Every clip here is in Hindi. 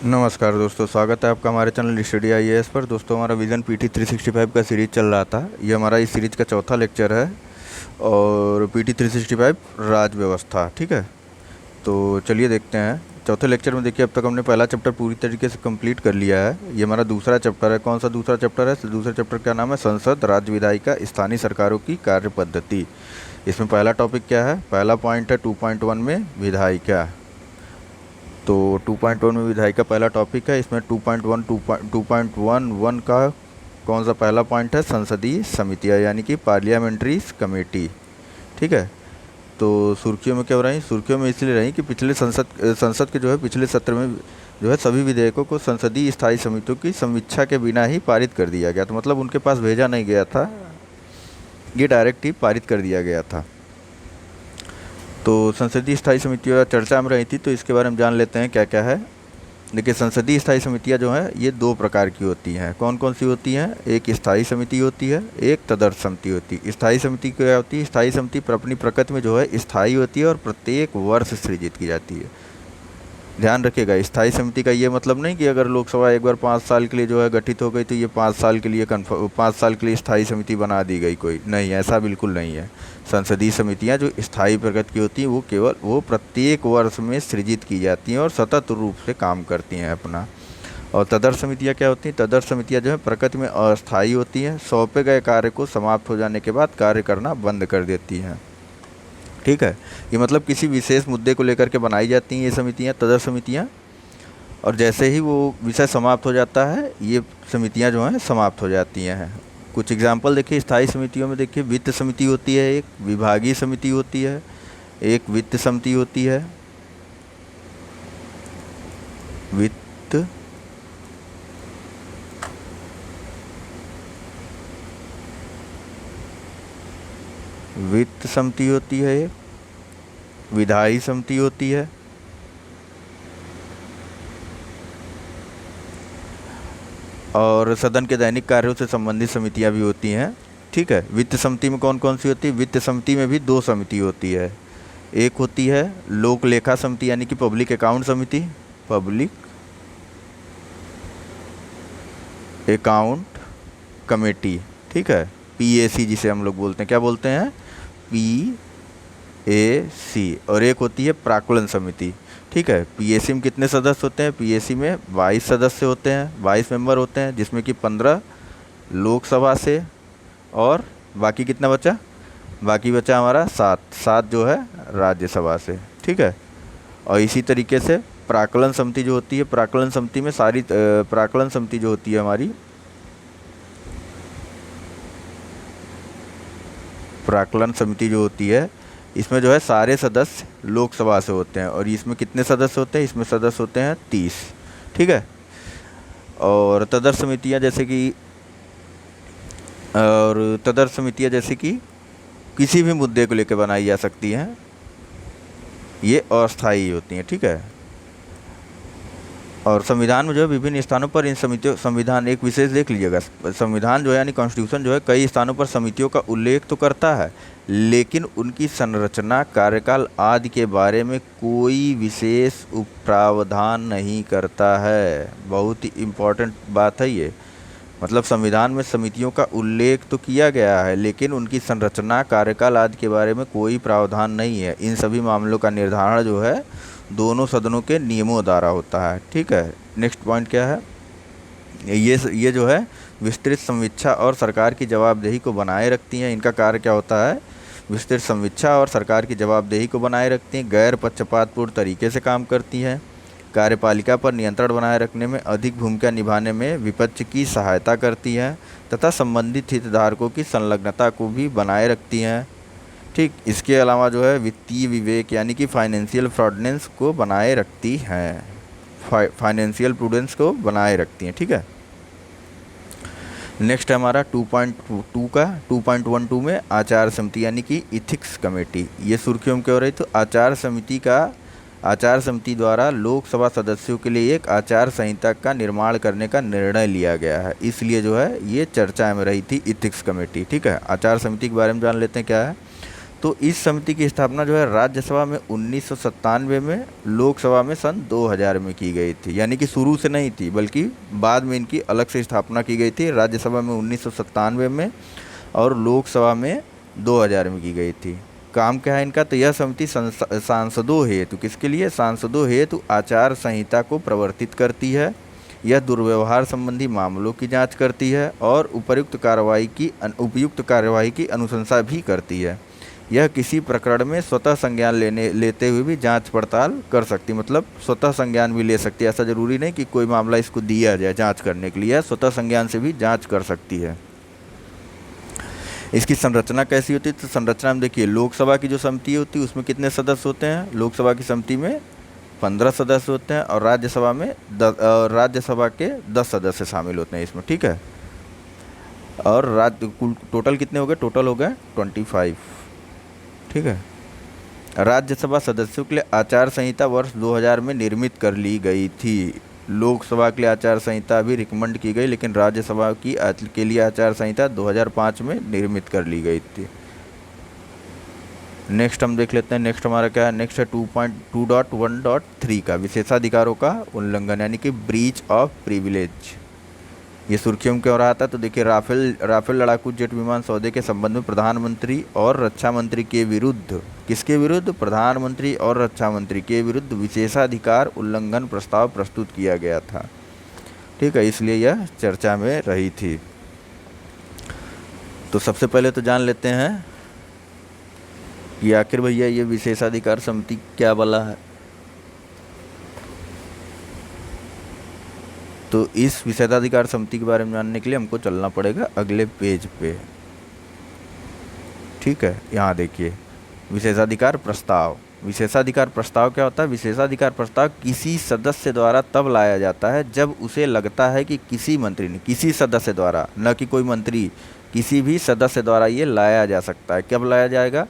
नमस्कार दोस्तों, स्वागत है आपका हमारे चैनल स्टडी आईएएस पर। दोस्तों, हमारा विज़न पीटी 365 का सीरीज़ चल रहा था। ये हमारा इस सीरीज़ का चौथा लेक्चर है और पीटी 365 राज व्यवस्था। ठीक है, तो चलिए देखते हैं। चौथे लेक्चर में देखिए, अब तक हमने पहला चैप्टर पूरी तरीके से कंप्लीट कर लिया है। ये हमारा दूसरा चैप्टर है। कौन सा दूसरा चैप्टर है? दूसरे चैप्टर का नाम है संसद, राज्य विधायिका, स्थानीय सरकारों की कार्य पद्धति। इसमें पहला टॉपिक क्या है? पहला पॉइंट है 2.1 में विधायिका। तो 2.1 में विधायिका पहला टॉपिक है। इसमें 2.11 का कौन सा पहला पॉइंट है? संसदीय समितियाँ, यानी कि पार्लियामेंट्री कमेटी। ठीक है, तो सुर्खियों में क्या हो रही? सुर्खियों में इसलिए रही कि पिछले संसद के जो है पिछले सत्र में जो है सभी विधेयकों को संसदीय स्थायी समितियों की समीक्षा के बिना ही पारित कर दिया गया। तो मतलब उनके पास भेजा नहीं गया था, ये डायरेक्ट ही पारित कर दिया गया था। तो संसदीय स्थायी समितियाँ चर्चा में रही थी, तो इसके बारे में जान लेते हैं क्या क्या है। देखिए, संसदीय स्थायी समितियाँ जो हैं ये दो प्रकार की होती हैं। कौन कौन सी होती हैं? एक स्थायी समिति होती है, एक तदर्थ समिति होती है। स्थायी समिति क्या होती है? स्थायी समिति अपनी प्रकृति में जो है स्थायी होती है और प्रत्येक वर्ष सृजित की जाती है। ध्यान रखिएगा, स्थायी समिति का ये मतलब नहीं कि अगर लोकसभा एक बार 5 साल के लिए जो है गठित हो गई तो ये 5 साल के लिए 5 साल के लिए स्थायी समिति बना दी गई। कोई नहीं, ऐसा बिल्कुल नहीं है। संसदीय समितियां जो स्थायी प्रकृति की होती हैं वो केवल प्रत्येक वर्ष में सृजित की जाती हैं और सतत रूप से काम करती हैं अपना। और तदर्थ समितियाँ क्या होती हैं? तदर्थ समितियाँ जो है प्रकृति में अस्थायी होती हैं, सौंपे गए कार्य को समाप्त हो जाने के बाद कार्य करना बंद कर देती हैं। ठीक है, ये मतलब किसी विशेष मुद्दे को लेकर के बनाई जाती हैं ये समितियाँ, तदर्थ समितियाँ, और जैसे ही वो विषय समाप्त हो जाता है ये समितियाँ जो हैं समाप्त हो जाती हैं। कुछ एग्जाम्पल देखिए स्थायी समितियों में। देखिए, वित्त समिति होती है, एक विभागीय समिति होती है, एक वित्त समिति होती है। वित्त वित्त समिति होती है, एक विधायी समिति होती है, और सदन के दैनिक कार्यों से संबंधित समितियां भी होती हैं। ठीक है, वित्त समिति में कौन कौन सी होती है? वित्त समिति में भी दो समिति होती है। एक होती है लोक लेखा समिति, यानी कि पब्लिक अकाउंट समिति, पब्लिक अकाउंट कमेटी। ठीक है, पीएसी जिसे हम लोग बोलते हैं। क्या बोलते हैं? पीएसी। और एक होती है प्राक्कलन समिति। ठीक है, पीएसी में कितने सदस्य होते हैं? पीएसी में 22 सदस्य होते हैं, 22 मेंबर होते हैं, जिसमें कि 15 लोकसभा से और बाकी कितना बचा? बाकी बचा हमारा 7 जो है राज्यसभा से। ठीक है, और इसी तरीके से प्राक्कलन समिति जो होती है, प्राक्कलन समिति में प्राक्कलन समिति जो होती है हमारी, प्राक्कलन समिति जो होती है इसमें जो है सारे सदस्य लोकसभा से होते हैं। और इसमें कितने सदस्य होते हैं? इसमें सदस्य होते हैं 30। ठीक है, और तदर्थ समितियाँ जैसे कि किसी भी मुद्दे को लेकर बनाई जा सकती हैं, ये अस्थायी होती हैं। ठीक है, और संविधान में जो है विभिन्न स्थानों पर इन समितियों, संविधान एक विशेष देख लीजिएगा, संविधान जो है यानी कॉन्स्टिट्यूशन जो है कई स्थानों पर समितियों का उल्लेख तो करता है, लेकिन उनकी संरचना, कार्यकाल आदि के बारे में कोई विशेष प्रावधान नहीं करता है। बहुत ही इम्पोर्टेंट बात है ये। मतलब संविधान में समितियों का उल्लेख तो किया गया है, लेकिन उनकी संरचना, कार्यकाल आदि के बारे में कोई प्रावधान नहीं है। इन सभी मामलों का निर्धारण जो है दोनों सदनों के नियमों द्वारा होता है। ठीक है, नेक्स्ट पॉइंट क्या है? ये जो है विस्तृत समीक्षा और सरकार की जवाबदेही को बनाए रखती हैं। इनका कार्य क्या होता है? विस्तृत समीक्षा और सरकार की जवाबदेही को बनाए रखती हैं, गैर पक्षपातपूर्ण तरीके से काम करती हैं, कार्यपालिका पर नियंत्रण बनाए रखने में अधिक भूमिका निभाने में विपक्ष की सहायता करती हैं तथा संबंधित हितधारकों की संलग्नता को भी बनाए रखती हैं। ठीक, इसके अलावा जो है वित्तीय विवेक यानी कि फाइनेंशियल प्रूडेंस को बनाए रखती हैं, फाइनेंशियल प्रूडेंस को बनाए रखती हैं। ठीक है, नेक्स्ट है हमारा 2.2 का 2.12 में आचार समिति यानी कि इथिक्स कमेटी। ये सुर्खियों में क्यों रही? तो आचार समिति द्वारा लोकसभा सदस्यों के लिए एक आचार संहिता का निर्माण करने का निर्णय लिया गया है, इसलिए जो है ये चर्चा में रही थी इथिक्स कमेटी। ठीक है, आचार समिति के बारे में जान लेते हैं क्या है। तो इस समिति की स्थापना जो है राज्यसभा में 1997 में, लोकसभा में सन 2000 में की गई थी। यानी कि शुरू से नहीं थी बल्कि बाद में इनकी अलग से स्थापना की गई थी। राज्यसभा में 1997 में और लोकसभा में 2000 में की गई थी। काम क्या है इनका? तो यह समिति सांसदों हेतु, किसके लिए? सांसदों हेतु आचार संहिता को प्रवर्तित करती है। यह दुर्व्यवहार संबंधी मामलों की जांच करती है और उपयुक्त कार्यवाही की अनुशंसा भी करती है। यह किसी प्रकरण में स्वतः संज्ञान लेते हुए भी जांच पड़ताल कर सकती है। मतलब स्वतः संज्ञान भी ले सकती है। ऐसा ज़रूरी नहीं कि कोई मामला इसको दिया जाए जांच करने के लिए, स्वतः संज्ञान से भी जांच कर सकती है। इसकी संरचना कैसी होती है? तो संरचना में देखिए, लोकसभा की जो समिति होती है उसमें कितने सदस्य होते हैं? लोकसभा की समिति में 15 सदस्य होते हैं और राज्यसभा के 10 सदस्य शामिल होते हैं इसमें, ठीक है। और कुल टोटल कितने हो गए? टोटल हो गए 25, ठीक है। राज्यसभा सदस्यों के लिए आचार संहिता वर्ष 2000 में निर्मित कर ली गई थी। लोकसभा के लिए आचार संहिता भी रिकमेंड की गई, लेकिन राज्यसभा के लिए आचार संहिता 2005 में निर्मित कर ली गई थी। नेक्स्ट हम देख लेते हैं। नेक्स्ट हमारा क्या है? नेक्स्ट है 2.2.1.3 का विशेषाधिकारों का उल्लंघन, यानी कि ब्रीच ऑफ प्रिविलेज। ये सुर्खियों में क्यों रहा था? तो देखिए, राफेल लड़ाकू जेट विमान सौदे के संबंध में प्रधानमंत्री और रक्षा मंत्री के विरुद्ध, किसके विरुद्ध? प्रधानमंत्री और रक्षा मंत्री के विरुद्ध विशेषाधिकार उल्लंघन प्रस्ताव प्रस्तुत किया गया था, ठीक है। इसलिए यह चर्चा में रही थी। तो सबसे पहले तो जान लेते हैं कि आखिर भैया ये विशेषाधिकार समिति क्या बला है। तो इस विशेषाधिकार समिति के बारे में जानने के लिए हमको चलना पड़ेगा अगले पेज पे, ठीक है। यहाँ देखिए, विशेषाधिकार प्रस्ताव। विशेषाधिकार प्रस्ताव क्या होता है? विशेषाधिकार प्रस्ताव किसी सदस्य द्वारा तब लाया जाता है जब उसे लगता है कि किसी मंत्री ने, किसी सदस्य द्वारा, न कि कोई मंत्री, किसी भी सदस्य द्वारा ये लाया जा सकता है। कब लाया जाएगा?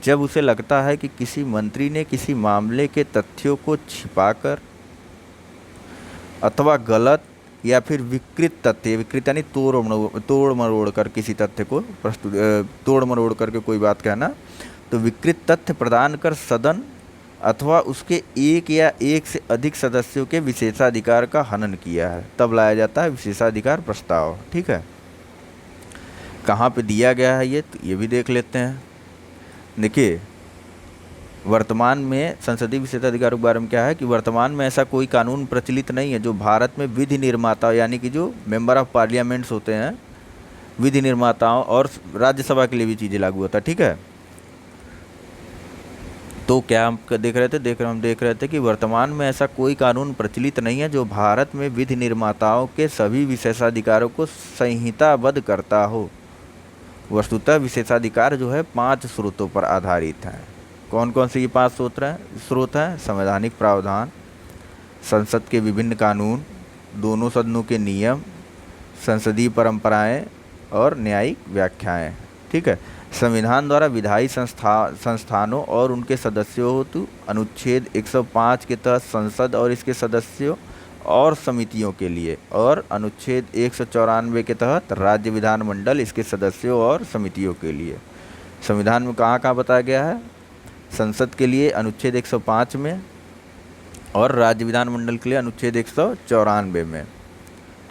जब उसे लगता है कि किसी मंत्री ने किसी मामले के तथ्यों को छिपाकर अथवा गलत या फिर विकृत तथ्य, विकृत यानी तोड़ मरोड़ कर किसी तथ्य को तोड़ मरोड़ करके कोई बात कहना, तो विकृत तथ्य प्रदान कर सदन अथवा उसके एक या एक से अधिक सदस्यों के विशेषाधिकार का हनन किया है, तब लाया जाता है विशेषाधिकार प्रस्ताव, ठीक है। कहाँ पे दिया गया है ये? तो ये भी देख लेते हैं। देखिए, वर्तमान में संसदीय विशेषाधिकारों के बारे में क्या है कि वर्तमान में ऐसा कोई कानून प्रचलित नहीं है जो भारत में विधि निर्माता, यानी कि जो मेंबर ऑफ पार्लियामेंट्स होते हैं, विधि निर्माताओं और राज्यसभा के लिए भी चीज़ें लागू होता है, ठीक है। तो क्या हम देख रहे थे कि वर्तमान में ऐसा कोई कानून प्रचलित नहीं है जो भारत में विधि निर्माताओं के सभी विशेषाधिकारों को संहिताबद्ध करता हो। वस्तुतः विशेषाधिकार जो है 5 स्रोतों पर आधारित है। कौन कौन से ये 5 स्रोत हैं? संवैधानिक प्रावधान, संसद के विभिन्न कानून, दोनों सदनों के नियम, संसदीय परंपराएं और न्यायिक व्याख्याएं, ठीक है। संविधान द्वारा विधायी संस्थानों और उनके सदस्यों हेतु अनुच्छेद 105 के तहत संसद और इसके सदस्यों और समितियों के लिए, और अनुच्छेद 194 के तहत राज्य विधानमंडल, इसके सदस्यों और समितियों के लिए। संविधान में कहाँ कहाँ बताया गया है? संसद के लिए अनुच्छेद 105 में और राज्य विधानमंडल के लिए अनुच्छेद 194 में,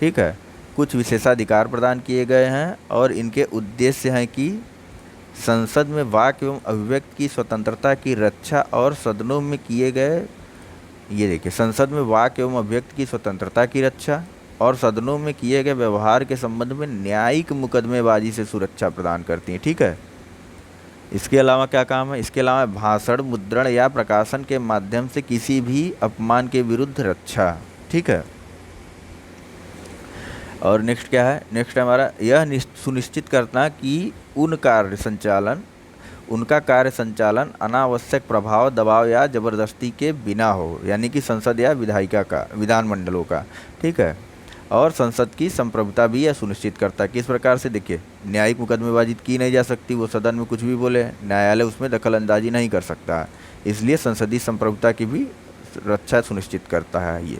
ठीक है। कुछ विशेषाधिकार प्रदान किए गए हैं और इनके उद्देश्य हैं कि संसद में वाक एवं अभिव्यक्ति की स्वतंत्रता की रक्षा और सदनों में किए गए, ये देखिए, संसद में वाक एवं अभिव्यक्ति की स्वतंत्रता की रक्षा और सदनों में किए गए व्यवहार के संबंध में न्यायिक मुकदमेबाजी से सुरक्षा प्रदान करती हैं, ठीक है। इसके अलावा क्या काम है? इसके अलावा भाषण, मुद्रण या प्रकाशन के माध्यम से किसी भी अपमान के विरुद्ध रक्षा, ठीक है। और नेक्स्ट क्या है? नेक्स्ट हमारा यह सुनिश्चित करना कि उनका कार्य संचालन अनावश्यक प्रभाव, दबाव या जबरदस्ती के बिना हो, यानी कि संसद या विधानमंडलों का, ठीक है। और संसद की संप्रभुता भी यह सुनिश्चित करता है। किस प्रकार से? देखिए, न्यायिक मुकदमेबाजी की नहीं जा सकती, वो सदन में कुछ भी बोले, न्यायालय उसमें दखल अंदाजी नहीं कर सकता है, इसलिए संसदीय संप्रभुता की भी रक्षा सुनिश्चित करता है ये।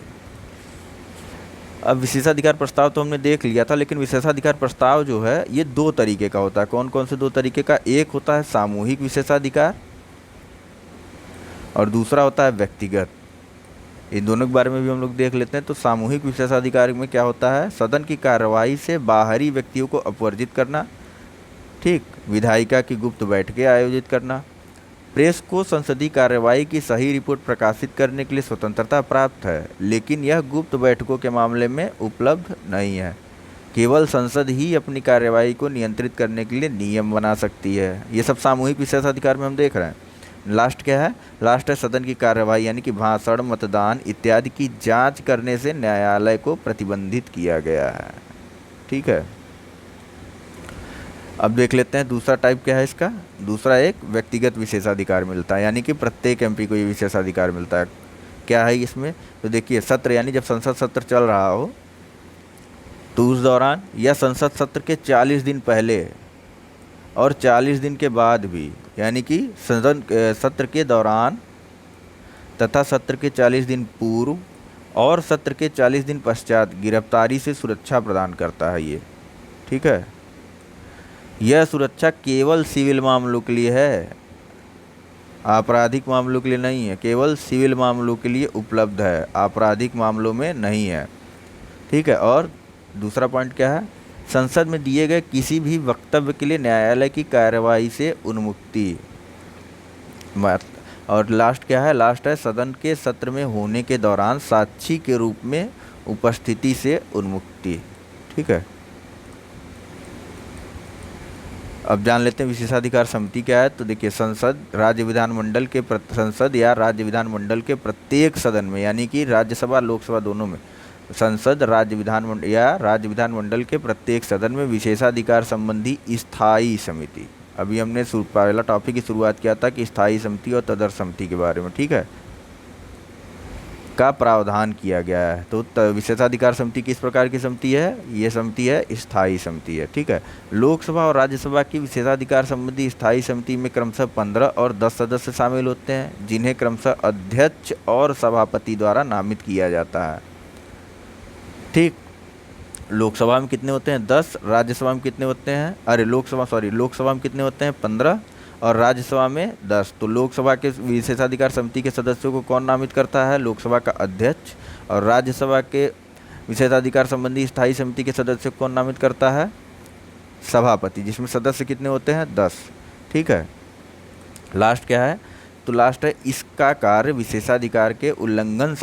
अब विशेषाधिकार प्रस्ताव तो हमने देख लिया था, लेकिन विशेषाधिकार प्रस्ताव जो है ये दो तरीके का होता है। कौन कौन से दो तरीके का? एक होता है सामूहिक विशेषाधिकार और दूसरा होता है व्यक्तिगत। इन दोनों के बारे में भी हम लोग देख लेते हैं। तो सामूहिक विशेषाधिकार में क्या होता है? सदन की कार्यवाही से बाहरी व्यक्तियों को अपवर्जित करना, ठीक, विधायिका की गुप्त बैठकें आयोजित करना, प्रेस को संसदीय कार्यवाही की सही रिपोर्ट प्रकाशित करने के लिए स्वतंत्रता प्राप्त है, लेकिन यह गुप्त बैठकों के मामले में उपलब्ध नहीं है। केवल संसद ही अपनी कार्यवाही को नियंत्रित करने के लिए नियम बना सकती है। ये सब सामूहिक विशेषाधिकार में हम देख रहे हैं। लास्ट क्या है? लास्ट है सदन की कार्यवाही यानी कि भाषण, मतदान इत्यादि की जांच करने से न्यायालय को प्रतिबंधित किया गया है। ठीक है, अब देख लेते हैं दूसरा टाइप क्या है इसका। दूसरा एक व्यक्तिगत विशेषाधिकार मिलता है, यानी कि प्रत्येक एमपी को ये विशेषाधिकार मिलता है। क्या है इसमें? तो देखिए, सत्र यानी जब संसद सत्र चल रहा हो तो उस दौरान या संसद सत्र के 40 दिन पहले और 40 दिन के बाद भी, यानी कि सदन सत्र के दौरान तथा सत्र के 40 दिन पूर्व और सत्र के 40 दिन पश्चात गिरफ्तारी से सुरक्षा प्रदान करता है ये। ठीक है, यह सुरक्षा केवल सिविल मामलों के लिए है, आपराधिक मामलों के लिए नहीं है। केवल सिविल मामलों के लिए उपलब्ध है, आपराधिक मामलों में नहीं है। ठीक है, और दूसरा पॉइंट क्या है? संसद में दिए गए किसी भी वक्तव्य के लिए न्यायालय की कार्यवाही से उन्मुक्ति। और लास्ट क्या है? लास्ट है सदन के सत्र में होने के दौरान साक्षी के रूप में उपस्थिति से उन्मुक्ति। ठीक है, अब जान लेते हैं विशेषाधिकार समिति क्या है। तो देखिए, संसद राज्य विधानमंडल के संसद या राज्य विधानमंडल के प्रत्येक सदन में, यानी कि राज्यसभा लोकसभा दोनों में, संसद राज्य विधानमंडल या राज्य विधानमंडल के प्रत्येक सदन में विशेषाधिकार संबंधी स्थायी समिति, अभी हमने पहला टॉपिक की शुरुआत किया था कि स्थायी समिति और तदर्थ समिति के बारे में, ठीक है, का प्रावधान किया गया है। तो विशेषाधिकार समिति किस प्रकार की समिति है? ये समिति है स्थायी समिति है। ठीक है, लोकसभा और राज्यसभा की विशेषाधिकार संबंधी स्थायी समिति में क्रमशः 15 और 10 सदस्य शामिल होते हैं, जिन्हें क्रमशः अध्यक्ष और सभापति द्वारा नामित किया जाता है। ठीक, लोकसभा में कितने होते हैं? 10। राज्यसभा में कितने होते हैं? लोकसभा में कितने होते हैं? 15 और राज्यसभा में 10। तो लोकसभा के विशेषाधिकार समिति के सदस्यों को कौन नामित करता है? लोकसभा का अध्यक्ष। और राज्यसभा के विशेषाधिकार संबंधी स्थायी समिति के सदस्यों को कौन नामित करता है? सभापति, जिसमें सदस्य कितने होते हैं? 10। ठीक है, लास्ट क्या है? तो लास्ट है इसका कार्य विशेषाधिकार के उल्लंघन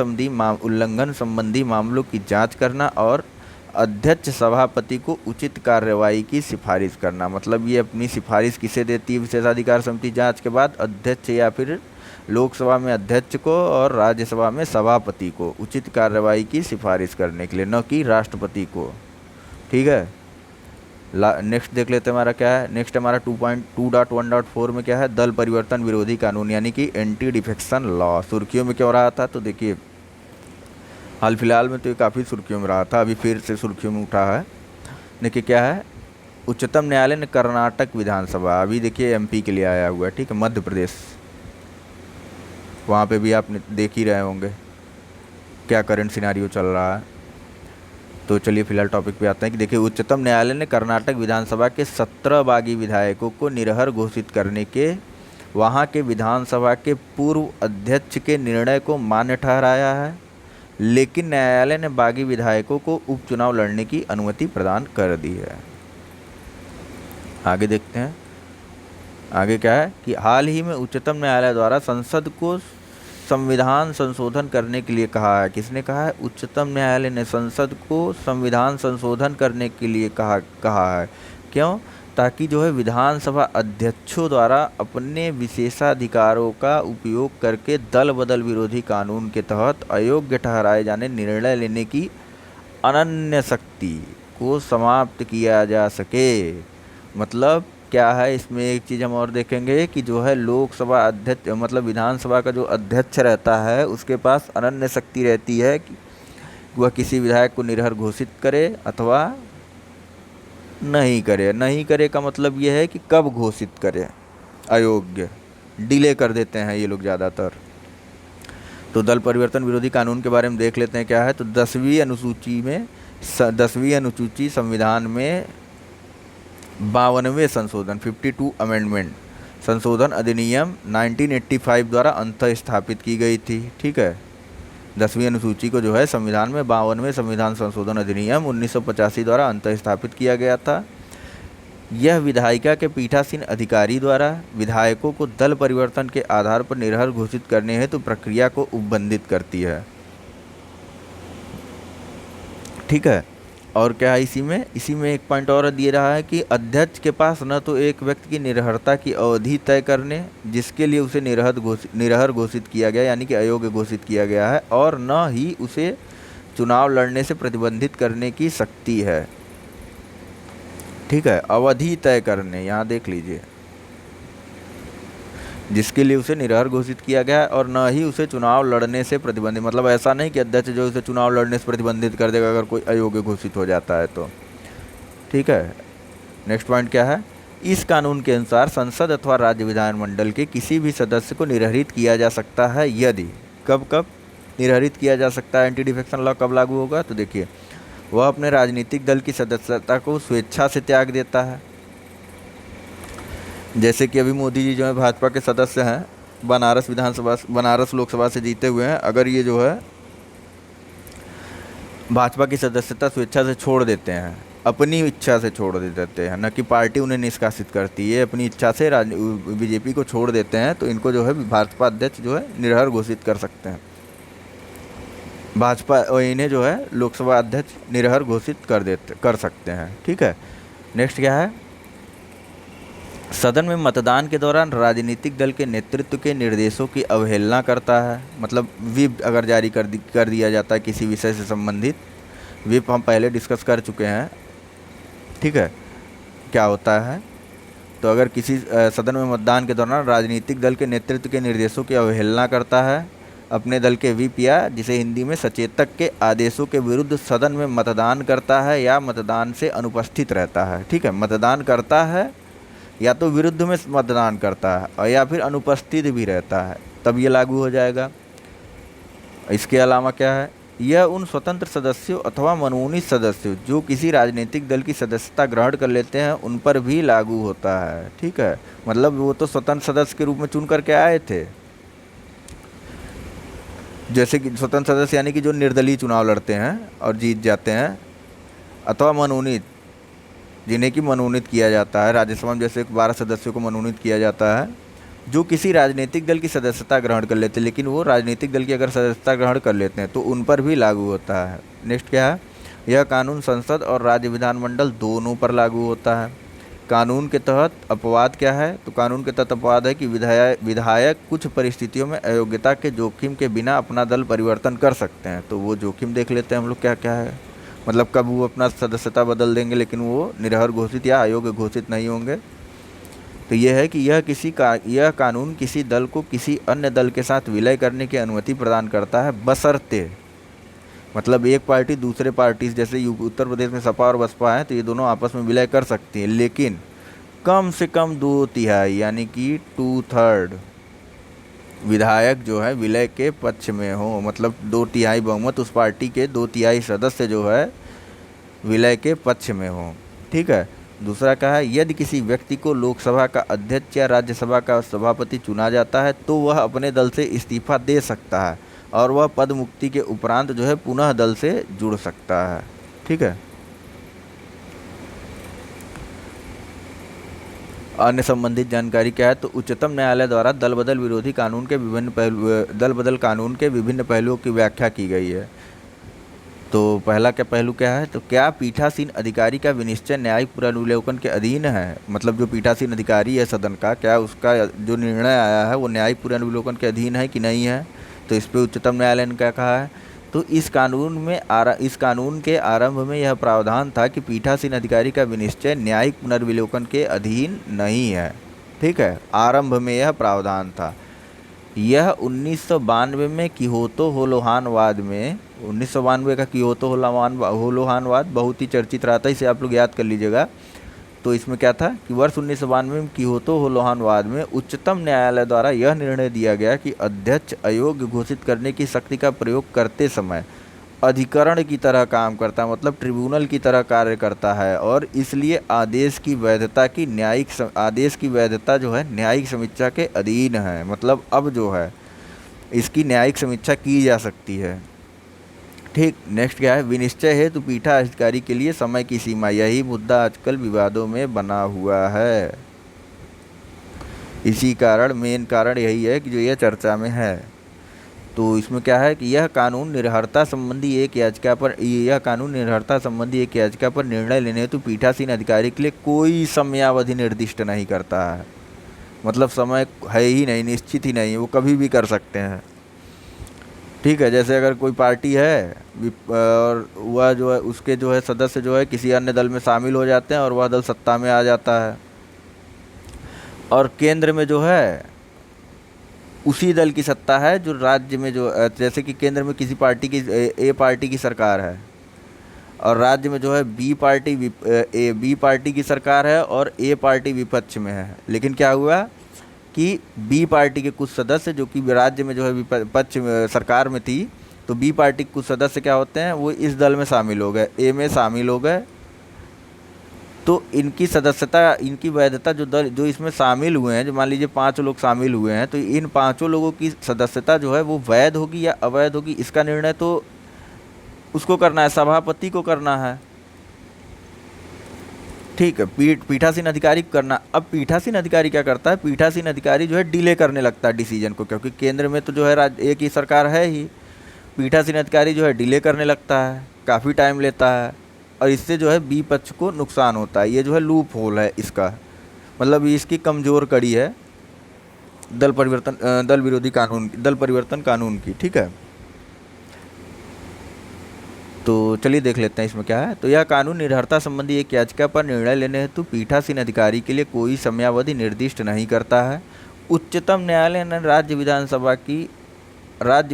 संबंधी मामलों की जांच करना और अध्यक्ष सभापति को उचित कार्यवाही की सिफारिश करना। मतलब ये अपनी सिफारिश किसे देती है विशेषाधिकार समिति जांच के बाद? अध्यक्ष या फिर लोकसभा में अध्यक्ष को और राज्यसभा में सभापति को उचित कार्यवाही की सिफारिश करने के लिए, न कि राष्ट्रपति को। ठीक है, नेक्स्ट देख लेते हैं हमारा क्या है। नेक्स्ट हमारा 2.1.4 में क्या है? दल परिवर्तन विरोधी कानून यानी कि एंटी डिफेक्शन लॉ। सुर्खियों में क्या हो रहा था? तो देखिए, हाल फिलहाल में तो ये काफ़ी सुर्खियों में रहा था, अभी फिर से सुर्खियों में उठा है। देखिए क्या है, उच्चतम न्यायालय ने कर्नाटक विधानसभा, अभी देखिए एमपी के लिए आया हुआ है, ठीक है, मध्य प्रदेश, वहाँ पे भी आप देख ही रहे होंगे क्या करंट सिनारियो चल रहा है। तो चलिए फिलहाल टॉपिक पे आते हैं कि देखिए, उच्चतम न्यायालय ने कर्नाटक विधानसभा के 17 बागी विधायकों को निरहर घोषित करने के वहाँ के विधानसभा के पूर्व अध्यक्ष के निर्णय को मान्य ठहराया है, लेकिन न्यायालय ने बागी विधायकों को उपचुनाव लड़ने की अनुमति प्रदान कर दी है। आगे देखते हैं, आगे क्या है कि हाल ही में उच्चतम न्यायालय द्वारा संसद को संविधान संशोधन करने के लिए कहा है। किसने कहा है? उच्चतम न्यायालय ने संसद को संविधान संशोधन करने के लिए कहा है। क्यों? ताकि जो है विधानसभा अध्यक्षों द्वारा अपने विशेषाधिकारों का उपयोग करके दल बदल विरोधी कानून के तहत अयोग्य ठहराए जाने निर्णय लेने की अनन्य शक्ति को समाप्त किया जा सके। मतलब क्या है इसमें? एक चीज़ हम और देखेंगे कि जो है लोकसभा अध्यक्ष, मतलब विधानसभा का जो अध्यक्ष रहता है उसके पास अनन्य शक्ति रहती है कि वह किसी विधायक को निरहर घोषित करे अथवा नहीं करे। नहीं करे का मतलब यह है कि कब घोषित करे अयोग्य, डिले कर देते हैं ये लोग ज़्यादातर। तो दल परिवर्तन विरोधी कानून के बारे में देख लेते हैं क्या है। तो 10वीं अनुसूची संविधान में 52वें संशोधन 52 अमेंडमेंट संशोधन अधिनियम 1985 द्वारा अंतः स्थापित की गई थी। ठीक है, 10वीं अनुसूची को जो है संविधान में 52वें संविधान संशोधन अधिनियम 1985 द्वारा अंतः स्थापित किया गया था। यह विधायिका के पीठासीन अधिकारी द्वारा विधायकों को दल परिवर्तन के आधार पर निरर्हर घोषित करने हेतु प्रक्रिया को उपबंधित करती है। ठीक है, और क्या है इसी में एक पॉइंट और दिए रहा है कि अध्यक्ष के पास न तो एक व्यक्ति की निरर्हरता की अवधि तय करने जिसके लिए उसे निरर्हर घोषित किया गया यानी कि अयोग्य घोषित किया गया है, और न ही उसे चुनाव लड़ने से प्रतिबंधित करने की शक्ति है। ठीक है, अवधि तय करने, यहाँ देख लीजिए, जिसके लिए उसे निरर्हर घोषित किया गया है, और न ही उसे चुनाव लड़ने से प्रतिबंधित, मतलब ऐसा नहीं कि अध्यक्ष जो उसे चुनाव लड़ने से प्रतिबंधित कर देगा अगर कोई अयोग्य घोषित हो जाता है तो। ठीक है, नेक्स्ट पॉइंट क्या है। इस कानून के अनुसार संसद अथवा राज्य विधानमंडल के किसी भी सदस्य को निरर्हित किया जा सकता है यदि कब निरर्हित किया जा सकता है। एंटी डिफेक्शन लॉ कब लागू होगा, तो देखिए, वह अपने राजनीतिक दल की सदस्यता को स्वेच्छा से त्याग देता है। जैसे कि अभी मोदी जी जो है भाजपा के सदस्य हैं, बनारस लोकसभा से जीते हुए हैं, अगर ये जो है भाजपा की सदस्यता स्वेच्छा से छोड़ देते हैं, अपनी इच्छा से छोड़ देते हैं, न कि पार्टी उन्हें निष्कासित करती है, अपनी इच्छा से बीजेपी को छोड़ देते हैं, तो इनको जो है भाजपा अध्यक्ष जो है निरर्हर घोषित कर सकते हैं। भाजपा इन्हें जो है लोकसभा अध्यक्ष निरर्हर घोषित कर सकते हैं। ठीक है, नेक्स्ट क्या है। सदन में मतदान के दौरान राजनीतिक दल के नेतृत्व के निर्देशों की अवहेलना करता है, मतलब व्हिप अगर जारी कर दिया जाता है किसी विषय से संबंधित, व्हिप हम पहले डिस्कस कर चुके हैं। ठीक है, क्या होता है, तो अगर किसी सदन में मतदान के दौरान राजनीतिक दल के नेतृत्व के निर्देशों की अवहेलना करता है, अपने दल के व्हिप या जिसे हिंदी में सचेतक के आदेशों के विरुद्ध सदन में मतदान करता है या मतदान से अनुपस्थित रहता है। ठीक है, मतदान करता है या तो विरुद्ध में मतदान करता है और या फिर अनुपस्थित भी रहता है, तब ये लागू हो जाएगा। इसके अलावा क्या है, यह उन स्वतंत्र सदस्यों अथवा मनोनीत सदस्यों जो किसी राजनीतिक दल की सदस्यता ग्रहण कर लेते हैं उन पर भी लागू होता है। ठीक है, मतलब वो तो स्वतंत्र सदस्य के रूप में चुन करके आए थे, जैसे कि स्वतंत्र सदस्य यानी कि जो निर्दलीय चुनाव लड़ते हैं और जीत जाते हैं, अथवा मनोनीत जिन्हें कि मनोनीत किया जाता है, राज्यसभा में जैसे 12 सदस्यों को मनोनीत किया जाता है, जो किसी राजनीतिक दल की सदस्यता ग्रहण कर लेते हैं, लेकिन वो राजनीतिक दल की अगर सदस्यता ग्रहण कर लेते हैं तो उन पर भी लागू होता है। नेक्स्ट क्या है, यह कानून संसद और राज्य विधानमंडल दोनों पर लागू होता है। कानून के तहत अपवाद क्या है, तो कानून के तहत अपवाद है कि विधायक कुछ परिस्थितियों में अयोग्यता के जोखिम के बिना अपना दल परिवर्तन कर सकते हैं। तो वो जोखिम देख लेते हैं हम लोग क्या क्या है, मतलब कब वो अपना सदस्यता बदल देंगे लेकिन वो निरर्हर घोषित या अयोग्य घोषित नहीं होंगे। तो यह है कि यह कानून किसी दल को किसी अन्य दल के साथ विलय करने की अनुमति प्रदान करता है, बशर्ते, मतलब एक पार्टी दूसरे पार्टी जैसे उत्तर प्रदेश में सपा और बसपा है तो ये दोनों आपस में विलय कर सकती है, लेकिन कम से कम 2/3 यानी कि 2/3 विधायक जो है विलय के पक्ष में हो, मतलब 2/3 बहुमत उस पार्टी के 2/3 सदस्य जो है विलय के पक्ष में हो। ठीक है, दूसरा कहा है, यदि किसी व्यक्ति को लोकसभा का अध्यक्ष या राज्यसभा का सभापति चुना जाता है तो वह अपने दल से इस्तीफा दे सकता है और वह पद मुक्ति के उपरांत जो है पुनः दल से जुड़ सकता है। ठीक है, अन्य संबंधित जानकारी क्या है, तो उच्चतम न्यायालय द्वारा दल बदल कानून के विभिन्न पहलुओं की व्याख्या की गई है। तो पहला क्या पहलू क्या है, तो क्या पीठासीन अधिकारी का विनिश्चय न्यायिक पुनर्विलोकन के अधीन है, मतलब जो पीठासीन अधिकारी है सदन का, क्या उसका जो निर्णय आया है वो न्यायिक पुनर्विलोकन के अधीन है कि नहीं है। तो इस पर उच्चतम न्यायालय ने क्या कहा है, तो इस कानून के आरंभ में यह प्रावधान था कि पीठासीन अधिकारी का विनिश्चय न्यायिक पुनर्विलोकन के अधीन नहीं है। ठीक है, आरंभ में यह प्रावधान था। यह 1992 में कियोतो होलोहान में 1992 का कियोतो होलोहान बहुत ही चर्चित रहा था, इसे आप लोग याद कर लीजिएगा। तो इसमें क्या था कि वर्ष 1992 में कियोतो लोहान वाद में उच्चतम न्यायालय द्वारा यह निर्णय दिया गया कि अध्यक्ष अयोग्य घोषित करने की शक्ति का प्रयोग करते समय अधिकरण की तरह काम करता है, मतलब ट्रिब्यूनल की तरह कार्य करता है, और इसलिए आदेश की वैधता जो है न्यायिक समीक्षा के अधीन है। मतलब अब जो है इसकी न्यायिक समीक्षा की जा सकती है। ठीक, नेक्स्ट क्या है, विनिश्चय हेतु पीठाधिकारी के लिए समय की सीमा। यही मुद्दा आजकल विवादों में बना हुआ है। इसी कारण मेन कारण यही है कि जो यह चर्चा में है। तो इसमें क्या है कि यह कानून निर्भरता संबंधी एक याचिका पर निर्णय लेने हेतु पीठासीन अधिकारी के लिए कोई समयावधि निर्दिष्ट नहीं करता है। मतलब समय है ही नहीं, निश्चित ही नहीं, वो कभी भी कर सकते हैं। ठीक है, जैसे अगर कोई पार्टी है और वह जो है उसके जो है सदस्य जो है किसी अन्य दल में शामिल हो जाते हैं और वह दल सत्ता में आ जाता है, और केंद्र में जो है उसी दल की सत्ता है जो राज्य में जो जैसे कि केंद्र में किसी पार्टी की ए पार्टी की सरकार है और राज्य में जो है बी पार्टी की सरकार है और ए पार्टी विपक्ष में है। लेकिन क्या हुआ कि बी पार्टी के कुछ सदस्य जो कि राज्य में जो है विपक्ष सरकार में थी, तो बी पार्टी के कुछ सदस्य क्या होते हैं, वो इस दल में शामिल हो गए, ए में शामिल हो गए। तो इनकी सदस्यता, इनकी वैधता जो इसमें शामिल हुए हैं, जो मान लीजिए 5 लोग शामिल हुए हैं, तो इन 5 लोगों की सदस्यता जो है वो वैध होगी या अवैध होगी, इसका निर्णय तो उसको करना है, सभापति को करना है। ठीक है, पीठासीन अधिकारी को करना। अब पीठासीन अधिकारी क्या करता है, पीठासीन अधिकारी जो है डिले करने लगता है डिसीजन को, क्योंकि केंद्र में तो जो है एक ही सरकार है ही। पीठासीन अधिकारी जो है डिले करने लगता है, काफ़ी टाइम लेता है, और इससे जो है बी पक्ष को नुकसान होता है। ये जो है लूप होल है इसका, मतलब इसकी कमज़ोर कड़ी है दल परिवर्तन कानून की। ठीक है, तो चलिए देख लेते हैं इसमें क्या है। तो यह कानून निर्भरता संबंधी एक याचिका पर निर्णय लेने हेतु पीठासीन अधिकारी के लिए कोई समयावधि निर्दिष्ट नहीं करता है। उच्चतम न्यायालय ने राज्य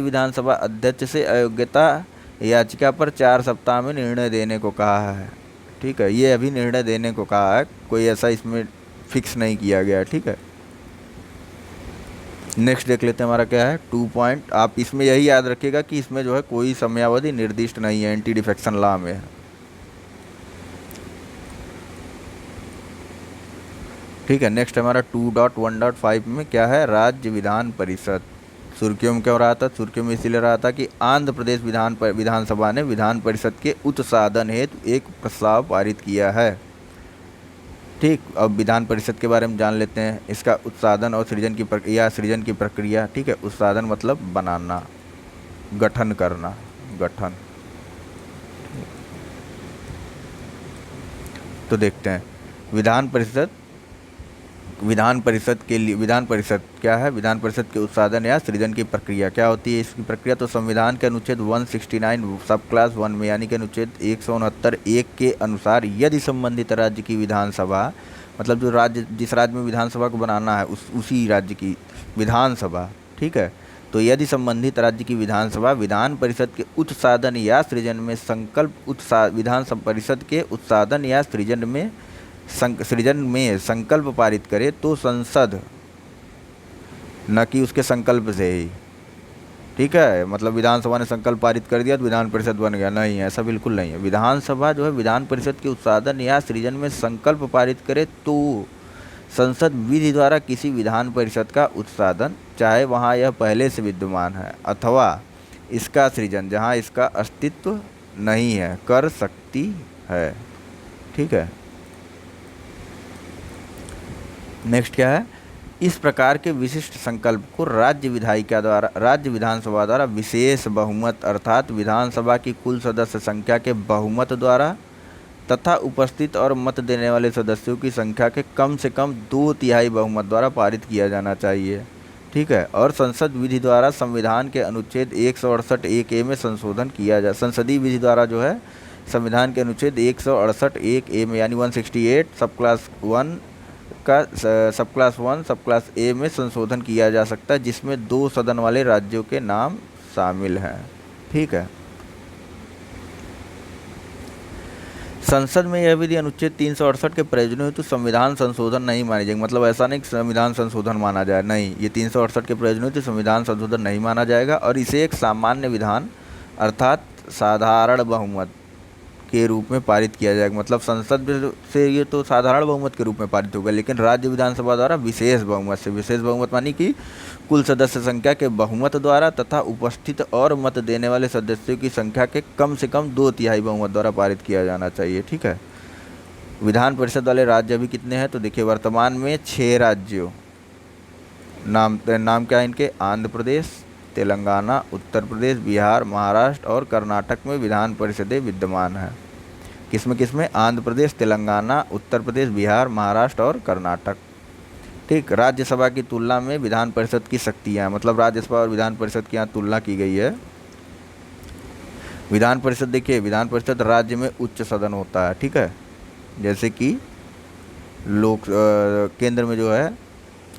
विधानसभा अध्यक्ष से अयोग्यता याचिका पर 4 सप्ताह में निर्णय देने को कहा है। ठीक है, ये अभी निर्णय देने को कहा है, कोई ऐसा इसमें फिक्स नहीं किया गया है। ठीक है, नेक्स्ट देख लेते हैं हमारा क्या है 2 पॉइंट। आप इसमें यही याद रखिएगा कि इसमें जो है कोई समयावधि निर्दिष्ट नहीं है, एंटी डिफेक्शन लॉ में है। ठीक है, नेक्स्ट हमारा 2.1.5 में क्या है, राज्य विधान परिषद। सुर्खियों में क्यों रहा था, सुर्खियों में इसीलिए रहा था कि आंध्र प्रदेश विधानसभा ने विधान परिषद के उत्साधन हेतु एक प्रस्ताव पारित किया है। ठीक, अब विधान परिषद के बारे में जान लेते हैं। इसका उत्साधन और सृजन की प्रक्रिया। ठीक है, उत्साधन मतलब बनाना, गठन करना, गठन। तो देखते हैं विधान परिषद क्या है, विधान परिषद के उत्साधन या सृजन की प्रक्रिया क्या होती है। इसकी प्रक्रिया तो संविधान के अनुच्छेद 169 सब क्लास 1 में यानी कि अनुच्छेद 169(1) के अनुसार यदि संबंधित राज्य की विधानसभा, मतलब जिस राज्य में विधानसभा को बनाना है उसी राज्य की विधानसभा, ठीक है, तो यदि संबंधित राज्य की विधानसभा विधान परिषद के उत्साधन या सृजन में विधान परिषद के उत्साधन या सृजन में संकल्प पारित करे तो संसद, न कि उसके संकल्प से ही, ठीक है, मतलब विधानसभा ने संकल्प पारित कर दिया तो विधान परिषद बन गया, नहीं, ऐसा बिल्कुल नहीं है। विधानसभा जो है विधान परिषद के उत्साधन या सृजन में संकल्प पारित करे तो संसद विधि द्वारा किसी विधान परिषद का उत्साधन, चाहे वहाँ यह पहले से विद्यमान है अथवा इसका सृजन जहाँ इसका अस्तित्व नहीं है, कर सकती है। ठीक है, नेक्स्ट क्या है, इस प्रकार के विशिष्ट संकल्प को राज्य विधानसभा द्वारा विशेष बहुमत अर्थात विधानसभा की कुल सदस्य संख्या के बहुमत द्वारा तथा उपस्थित और मत देने वाले सदस्यों की संख्या के कम से कम 2/3 बहुमत द्वारा पारित किया जाना चाहिए। ठीक है, और संसद विधि द्वारा संविधान के अनुच्छेद 168(1) में संशोधन किया जा संसदीय विधि द्वारा जो है संविधान के अनुच्छेद 168(1) में यानी 168 सब क्लास 1 सब क्लास ए में संशोधन किया जा सकता है, जिसमें 2 सदन वाले राज्यों के नाम शामिल हैं। ठीक है, संसद में यह विधि अनुच्छेद 368 के प्रयोजनों हेतु संविधान संशोधन नहीं मानी जाएगी। मतलब ऐसा नहीं कि संविधान संशोधन माना जाए, नहीं, ये 368 के प्रयोजनों हेतु संविधान संशोधन नहीं माना जाएगा और इसे एक सामान्य विधान अर्थात साधारण बहुमत के रूप में पारित किया जाएगा। मतलब संसद से ये तो साधारण बहुमत के रूप में पारित होगा, लेकिन राज्य विधानसभा द्वारा विशेष बहुमत से, विशेष बहुमत मानी कि कुल सदस्य संख्या के बहुमत द्वारा तथा उपस्थित और मत देने वाले सदस्यों की संख्या के कम से कम 2/3 बहुमत द्वारा पारित किया जाना चाहिए। ठीक है। विधान परिषद वाले राज्य अभी कितने हैं? तो देखिए वर्तमान में 6 राज्यों, नाम क्या है इनके? आंध्र प्रदेश, तेलंगाना, उत्तर प्रदेश, बिहार, महाराष्ट्र और कर्नाटक में विधान परिषदें विद्यमान हैं। किसमें? आंध्र प्रदेश, तेलंगाना, उत्तर प्रदेश, बिहार, महाराष्ट्र और कर्नाटक। ठीक। राज्यसभा की तुलना में विधान परिषद की शक्तियाँ, मतलब राज्यसभा और विधान परिषद की यहाँ तुलना की गई है। विधान परिषद देखिए, विधान परिषद राज्य में उच्च सदन होता है। ठीक है। जैसे कि केंद्र में जो है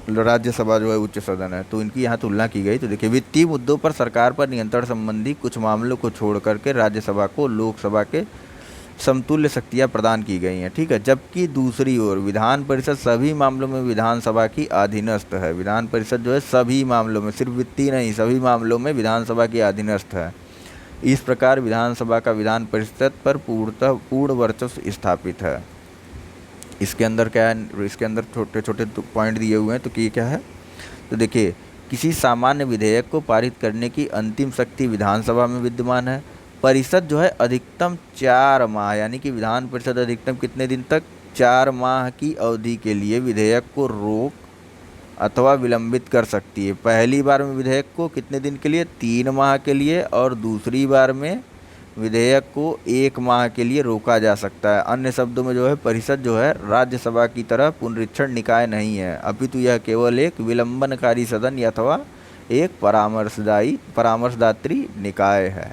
राज्यसभा जो है उच्च सदन है, तो इनकी यहाँ तुलना की गई। तो देखिए वित्तीय मुद्दों पर सरकार पर नियंत्रण संबंधी कुछ मामलों को छोड़ करके राज्यसभा को लोकसभा के समतुल्य शक्तियाँ प्रदान की गई हैं। ठीक है। जबकि दूसरी ओर विधान परिषद सभी मामलों में विधानसभा की अधीनस्थ है। विधान परिषद जो है सभी मामलों में, सिर्फ वित्तीय नहीं, सभी मामलों में विधानसभा की अधीनस्थ है। इस प्रकार विधानसभा का विधान परिषद पर पूर्ण वर्चस्व स्थापित है। इसके अंदर क्या है? इसके अंदर छोटे छोटे पॉइंट दिए हुए हैं। तो ये क्या है? तो देखिए किसी सामान्य विधेयक को पारित करने की अंतिम शक्ति विधानसभा में विद्यमान है। परिषद जो है अधिकतम 4 माह, यानी कि विधान परिषद अधिकतम कितने दिन तक? 4 माह की अवधि के लिए विधेयक को रोक अथवा विलंबित कर सकती है। पहली बार में विधेयक को कितने दिन के लिए? 3 माह के लिए, और दूसरी बार में विधेयक को 1 माह के लिए रोका जा सकता है। अन्य शब्दों में जो है परिषद जो है राज्यसभा की तरह पुनरीक्षण निकाय नहीं है, अपितु यह केवल एक विलंबनकारी सदन अथवा एक परामर्शदात्री निकाय है।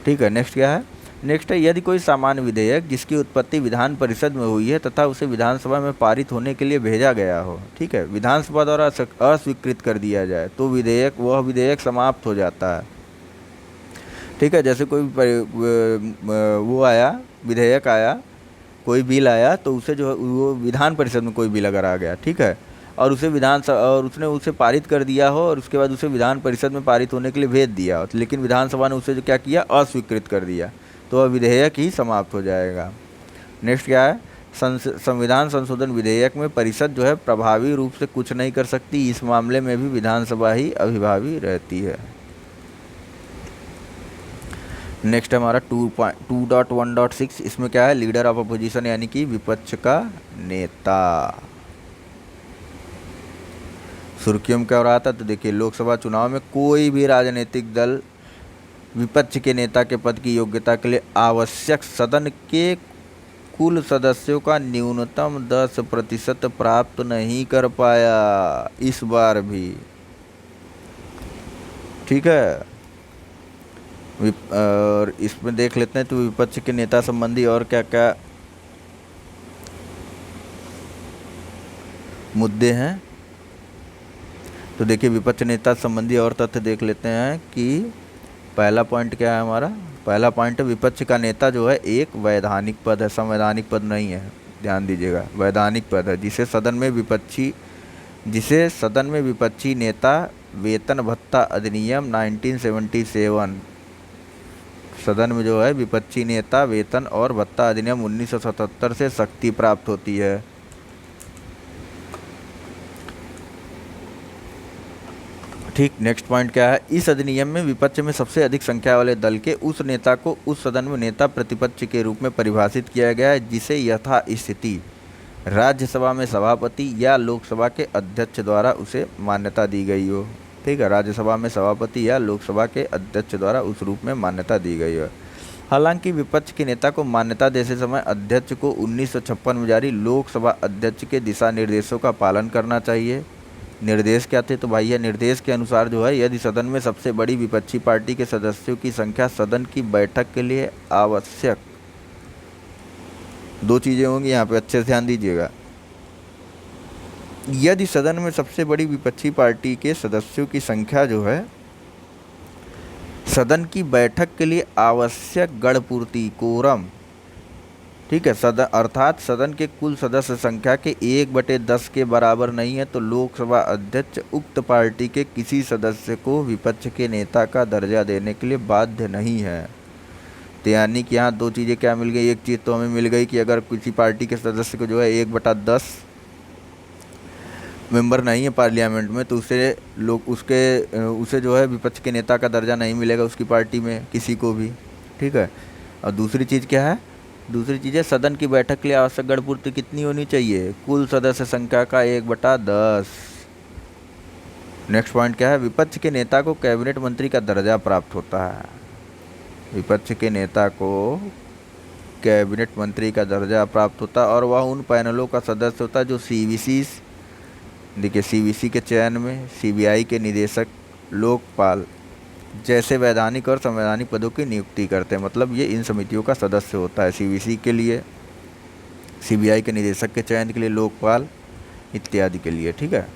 ठीक है। नेक्स्ट क्या है? नेक्स्ट है, यदि कोई सामान्य विधेयक जिसकी उत्पत्ति विधान परिषद में हुई है तथा उसे विधानसभा में पारित होने के लिए भेजा गया हो, ठीक है, विधानसभा द्वारा अस्वीकृत कर दिया जाए तो वह विधेयक समाप्त हो जाता है। ठीक है। जैसे कोई वो आया, विधेयक आया, कोई बिल आया, तो उसे जो है वो विधान परिषद में कोई बिल अगर आ गया, ठीक है, और उसने उसे पारित कर दिया हो और उसके बाद उसे विधान परिषद में पारित होने के लिए भेज दिया हो, लेकिन विधानसभा ने उसे जो क्या किया? अस्वीकृत कर दिया, तो वह विधेयक ही समाप्त हो जाएगा। नेक्स्ट क्या है? संविधान संशोधन विधेयक में परिषद जो है प्रभावी रूप से कुछ नहीं कर सकती। इस मामले में भी विधानसभा ही अभिभावी रहती है। नेक्स्ट हमारा 2.1.6, इसमें क्या है? लीडर ऑफ अपोजिशन, यानी कि विपक्ष का नेता। सुर्खियों में क्या हो रहा था? तो देखिए लोकसभा चुनाव में कोई भी राजनीतिक दल विपक्ष के नेता के पद की योग्यता के लिए आवश्यक सदन के कुल सदस्यों का न्यूनतम 10% प्राप्त नहीं कर पाया इस बार भी। ठीक है। और इसमें देख लेते हैं तो विपक्ष के नेता संबंधी और क्या क्या मुद्दे हैं। तो देखिए विपक्ष नेता संबंधी और तथ्य देख लेते हैं कि पहला पॉइंट क्या है हमारा? पहला पॉइंट है विपक्ष का नेता जो है एक वैधानिक पद है, संवैधानिक पद नहीं है, ध्यान दीजिएगा, वैधानिक पद है, जिसे सदन में विपक्षी नेता वेतन भत्ता अधिनियम 1977, सदन में जो है विपक्षी नेता वेतन और भत्ता अधिनियम 1977 से शक्ति प्राप्त होती है। ठीक। नेक्स्ट पॉइंट क्या है? इस अधिनियम में विपक्ष में सबसे अधिक संख्या वाले दल के उस नेता को उस सदन में नेता प्रतिपक्ष के रूप में परिभाषित किया गया है जिसे यथास्थिति राज्यसभा में सभापति या लोकसभा के अध्यक्ष द्वारा उसे मान्यता दी गई हो। ठीक है। राज्यसभा में सभापति या लोकसभा के अध्यक्ष द्वारा उस रूप में मान्यता दी गई है। हालांकि विपक्ष के नेता को मान्यता देते समय अध्यक्ष को 1956 में जारी लोकसभा अध्यक्ष के दिशा निर्देशों का पालन करना चाहिए। निर्देश क्या थे? तो भाई यह निर्देश के अनुसार जो है यदि सदन में सबसे बड़ी विपक्षी पार्टी के सदस्यों की संख्या सदन की बैठक के लिए आवश्यक, 2 चीज़ें होंगी यहाँ पे, अच्छे से ध्यान दीजिएगा। यदि सदन में सबसे बड़ी विपक्षी पार्टी के सदस्यों की संख्या जो है सदन की बैठक के लिए आवश्यक गणपूर्ति कोरम ठीक है। सदन अर्थात सदन के कुल सदस्य संख्या के 1/10 के बराबर नहीं है तो लोकसभा अध्यक्ष उक्त पार्टी के किसी सदस्य को विपक्ष के नेता का दर्जा देने के लिए बाध्य नहीं है। तो यानी कि यहाँ दो चीज़ें क्या मिल गई, एक चीज़ तो हमें मिल गई कि अगर किसी पार्टी के सदस्य को जो है 1/10 मेंबर नहीं है पार्लियामेंट में तो उसे जो है विपक्ष के नेता का दर्जा नहीं मिलेगा उसकी पार्टी में किसी को भी। ठीक है। और दूसरी चीज़ क्या है, दूसरी चीज़ है सदन की बैठक के लिए आवश्यक गणपूर्ति कितनी होनी चाहिए, कुल सदस्य संख्या का 1/10। नेक्स्ट पॉइंट क्या है, विपक्ष के नेता को कैबिनेट मंत्री का दर्जा प्राप्त होता है। विपक्ष के नेता को कैबिनेट मंत्री का दर्जा प्राप्त होता है और वह उन पैनलों का सदस्य होता है जो सीवीसी, देखिए सीवीसी के चयन में सीबीआई के निदेशक, लोकपाल जैसे वैधानिक और संवैधानिक पदों की नियुक्ति करते हैं। मतलब ये इन समितियों का सदस्य होता है, सीवीसी के लिए, सीबीआई के निदेशक के चयन के लिए, लोकपाल इत्यादि के लिए। ठीक है।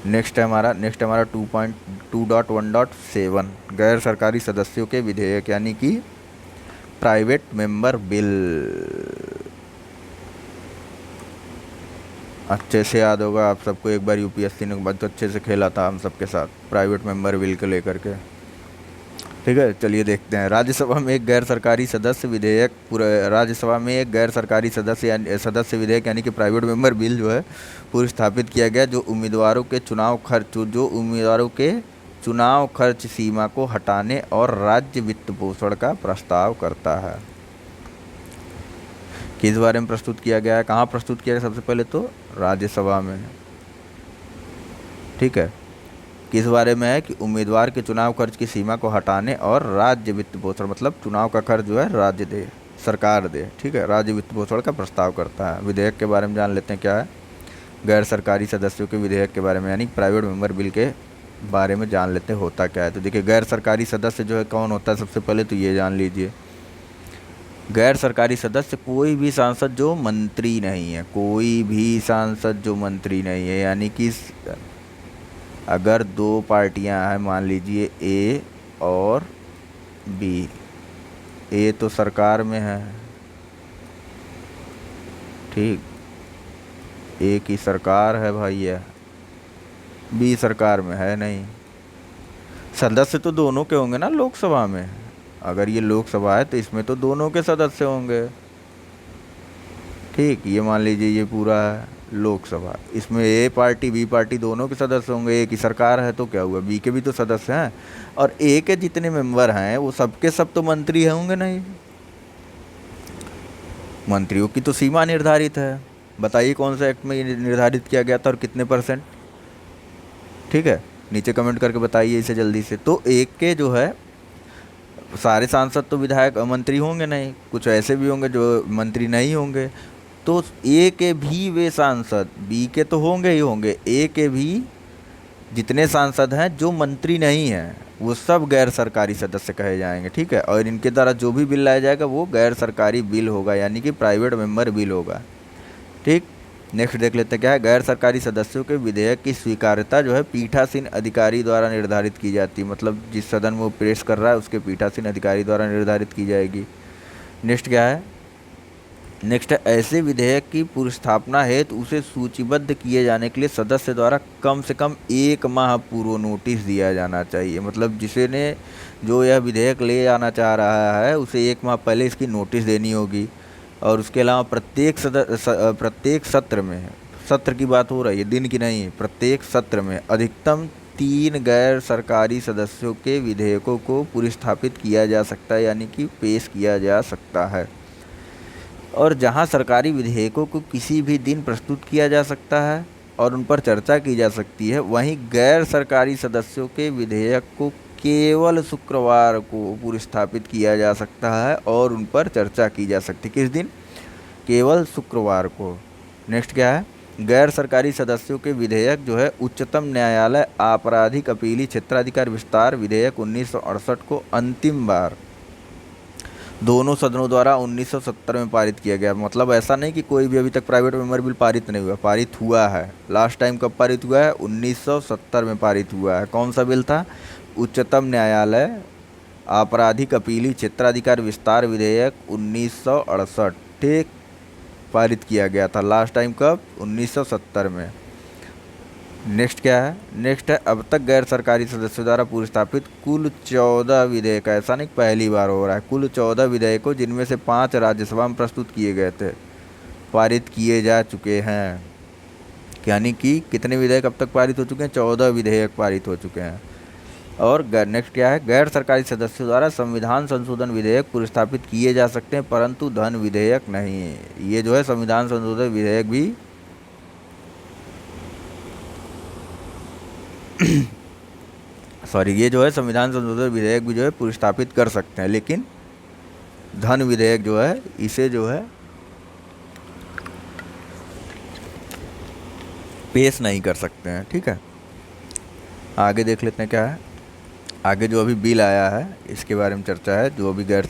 नेक्स्ट है हमारा 2.1.7 गैर सरकारी सदस्यों के विधेयक यानी कि प्राइवेट मेंबर बिल। अच्छे से याद होगा आप सबको, एक बार यूपीएससी ने बहुत अच्छे से खेला था हम सबके साथ प्राइवेट मेंबर बिल को लेकर के। ठीक है, चलिए देखते हैं। राज्यसभा में एक गैर सरकारी सदस्य विधेयक राज्यसभा में एक गैर सरकारी सदस्य विधेयक यानी कि प्राइवेट मेंबर बिल जो है पुरस्थापित किया गया जो उम्मीदवारों के चुनाव खर्च सीमा को हटाने और राज्य वित्त पोषण का प्रस्ताव करता है। किस बारे में प्रस्तुत किया गया है, कहाँ प्रस्तुत किया गया, सबसे पहले तो राज्यसभा में। ठीक है। किस बारे में है कि उम्मीदवार के चुनाव खर्च की सीमा को हटाने और राज्य वित्त पोषण, मतलब चुनाव का खर्च जो है राज्य दे, सरकार दे। ठीक है, राज्य वित्त पोषण का प्रस्ताव करता है। विधेयक के बारे में जान लेते हैं क्या है, गैर सरकारी सदस्यों के विधेयक के बारे में यानी प्राइवेट मेंबर बिल के बारे में जान लेते हैं होता क्या है। तो देखिए गैर सरकारी सदस्य जो है कौन होता है, सबसे पहले तो ये जान लीजिए, गैर सरकारी सदस्य कोई भी सांसद जो मंत्री नहीं है, कोई भी सांसद जो मंत्री नहीं है। यानी कि अगर दो पार्टियां हैं, मान लीजिए ए और बी, ए तो सरकार में है, ठीक, ए की सरकार है भैया, बी सरकार में है नहीं। सदस्य तो दोनों के होंगे ना लोकसभा में, अगर ये लोकसभा है तो इसमें तो दोनों के सदस्य होंगे। ठीक, ये मान लीजिए ये पूरा है लोकसभा, इसमें ए पार्टी बी पार्टी दोनों के सदस्य होंगे। ए की सरकार है तो क्या हुआ, बी के भी तो सदस्य हैं, और ए के जितने मेंबर हैं वो सबके सब तो मंत्री होंगे नहीं। मंत्रियों की तो सीमा निर्धारित है, बताइए कौन सा एक्ट में ये निर्धारित किया गया था और कितने %। ठीक है, नीचे कमेंट करके बताइए इसे जल्दी से। तो एक के जो है सारे सांसद तो विधायक मंत्री होंगे नहीं, कुछ ऐसे भी होंगे जो मंत्री नहीं होंगे। तो ए के भी वे सांसद, बी के तो होंगे ही होंगे, ए के भी जितने सांसद हैं जो मंत्री नहीं हैं वो सब गैर सरकारी सदस्य कहे जाएंगे। ठीक है, और इनके द्वारा जो भी बिल लाया जाएगा वो गैर सरकारी बिल होगा यानी कि प्राइवेट मेंबर बिल होगा। ठीक, नेक्स्ट देख लेते हैं क्या है, गैर सरकारी सदस्यों के विधेयक की स्वीकार्यता जो है पीठासीन अधिकारी द्वारा निर्धारित की जाती है। मतलब जिस सदन में वो पेश कर रहा है उसके पीठासीन अधिकारी द्वारा निर्धारित की जाएगी। नेक्स्ट क्या है, नेक्स्ट है ऐसे विधेयक की पुरस्थापना हेतु उसे सूचीबद्ध किए जाने के लिए सदस्य द्वारा कम से कम 1 माह पूर्व नोटिस दिया जाना चाहिए। मतलब जिसे ने जो यह विधेयक ले आना चाह रहा है उसे 1 माह पहले इसकी नोटिस देनी होगी। और उसके अलावा प्रत्येक सत्र में, सत्र की बात हो रही है दिन की नहीं है, प्रत्येक सत्र में अधिकतम 3 गैर सरकारी सदस्यों के विधेयकों को पुरस्थापित किया जा सकता है यानी कि पेश किया जा सकता है। और जहां सरकारी विधेयकों को किसी भी दिन प्रस्तुत किया जा सकता है और उन पर चर्चा की जा सकती है, वहीं गैर सरकारी सदस्यों के विधेयक को केवल शुक्रवार को पुरस्थापित किया जा सकता है और उन पर चर्चा की जा सकती है। किस दिन, केवल शुक्रवार को। नेक्स्ट क्या है, गैर सरकारी सदस्यों के विधेयक जो है उच्चतम न्यायालय आपराधिक अपीली क्षेत्राधिकार विस्तार विधेयक 1968 को अंतिम बार दोनों सदनों द्वारा 1970 में पारित किया गया। मतलब ऐसा नहीं कि कोई भी अभी तक प्राइवेट मेंबर बिल पारित नहीं हुआ, पारित हुआ है। लास्ट टाइम कब पारित हुआ है, 1970 में पारित हुआ है। कौन सा बिल था, उच्चतम न्यायालय आपराधिक अपीली क्षेत्राधिकार विस्तार विधेयक 1968 ठीक पारित किया गया था। लास्ट टाइम कब? 1970 में। नेक्स्ट क्या है? नेक्स्ट है अब तक गैर सरकारी सदस्यों द्वारा पुरस्तापित कुल 14 विधेयक, ऐसा नहीं पहली बार हो रहा है, कुल 14 विधेयकों जिनमें से 5 राज्यसभा में प्रस्तुत किए गए थे, पारित किए जा चुके हैं। यानी कि कितने विधेयक अब तक पारित हो चुके हैं? 14 विधेयक पारित हो चुके हैं। और नेक्स्ट क्या है? गैर सरकारी सदस्यों द्वारा संविधान संशोधन विधेयक पुरस्तापित किए जा सकते हैं परंतु धन विधेयक नहीं। ये जो है संविधान संशोधन विधेयक भी ये जो है संविधान संशोधन विधेयक भी जो है पुरस्तापित कर सकते हैं, लेकिन धन विधेयक जो है इसे जो है पेश नहीं कर सकते हैं। ठीक है, आगे देख लेते हैं क्या है। आगे जो अभी बिल आया है इसके बारे में चर्चा है, जो अभी गैर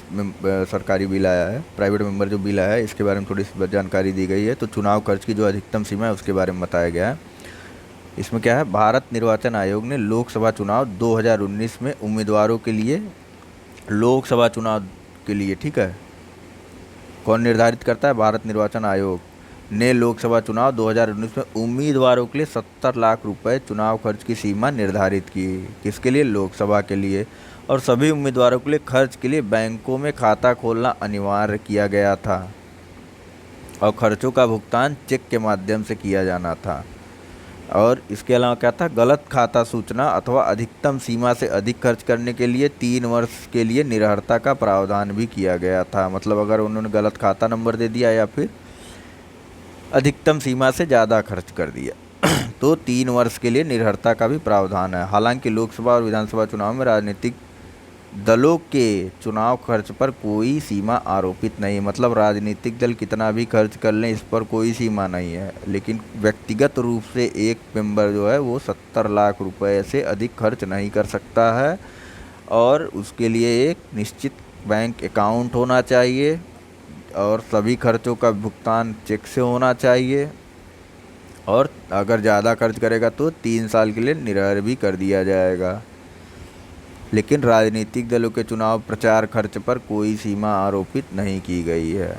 सरकारी बिल आया है, प्राइवेट मेंबर जो बिल आया है इसके बारे में थोड़ी सी जानकारी दी गई है। तो चुनाव खर्च की जो अधिकतम सीमा है उसके बारे में बताया गया है। इसमें क्या है? भारत निर्वाचन आयोग ने लोकसभा चुनाव 2019 में उम्मीदवारों के लिए, लोकसभा चुनाव के लिए, ठीक है, कौन निर्धारित करता है? भारत निर्वाचन आयोग ने लोकसभा चुनाव 2019 में उम्मीदवारों के लिए 70 लाख रुपए चुनाव खर्च की सीमा निर्धारित की। किसके लिए? लोकसभा के लिए। और सभी उम्मीदवारों के लिए खर्च के लिए बैंकों में खाता खोलना अनिवार्य किया गया था और खर्चों का भुगतान चेक के माध्यम से किया जाना था। और इसके अलावा क्या था? गलत खाता सूचना अथवा अधिकतम सीमा से अधिक खर्च करने के लिए 3 वर्ष के लिए निरर्हता का प्रावधान भी किया गया था। मतलब अगर उन्होंने गलत खाता नंबर दे दिया या फिर अधिकतम सीमा से ज़्यादा खर्च कर दिया तो 3 वर्ष के लिए निरर्हता का भी प्रावधान है। हालांकि लोकसभा और विधानसभा चुनाव में राजनीतिक दलों के चुनाव खर्च पर कोई सीमा आरोपित नहीं, मतलब राजनीतिक दल कितना भी खर्च कर लें इस पर कोई सीमा नहीं है। लेकिन व्यक्तिगत रूप से एक मेंबर जो है वो 70 लाख रुपए से अधिक खर्च नहीं कर सकता है और उसके लिए एक निश्चित बैंक अकाउंट होना चाहिए और सभी खर्चों का भुगतान चेक से होना चाहिए। और अगर ज़्यादा खर्च करेगा तो 3 साल के लिए निरर्हर भी कर दिया जाएगा। लेकिन राजनीतिक दलों के चुनाव प्रचार खर्च पर कोई सीमा आरोपित नहीं की गई है।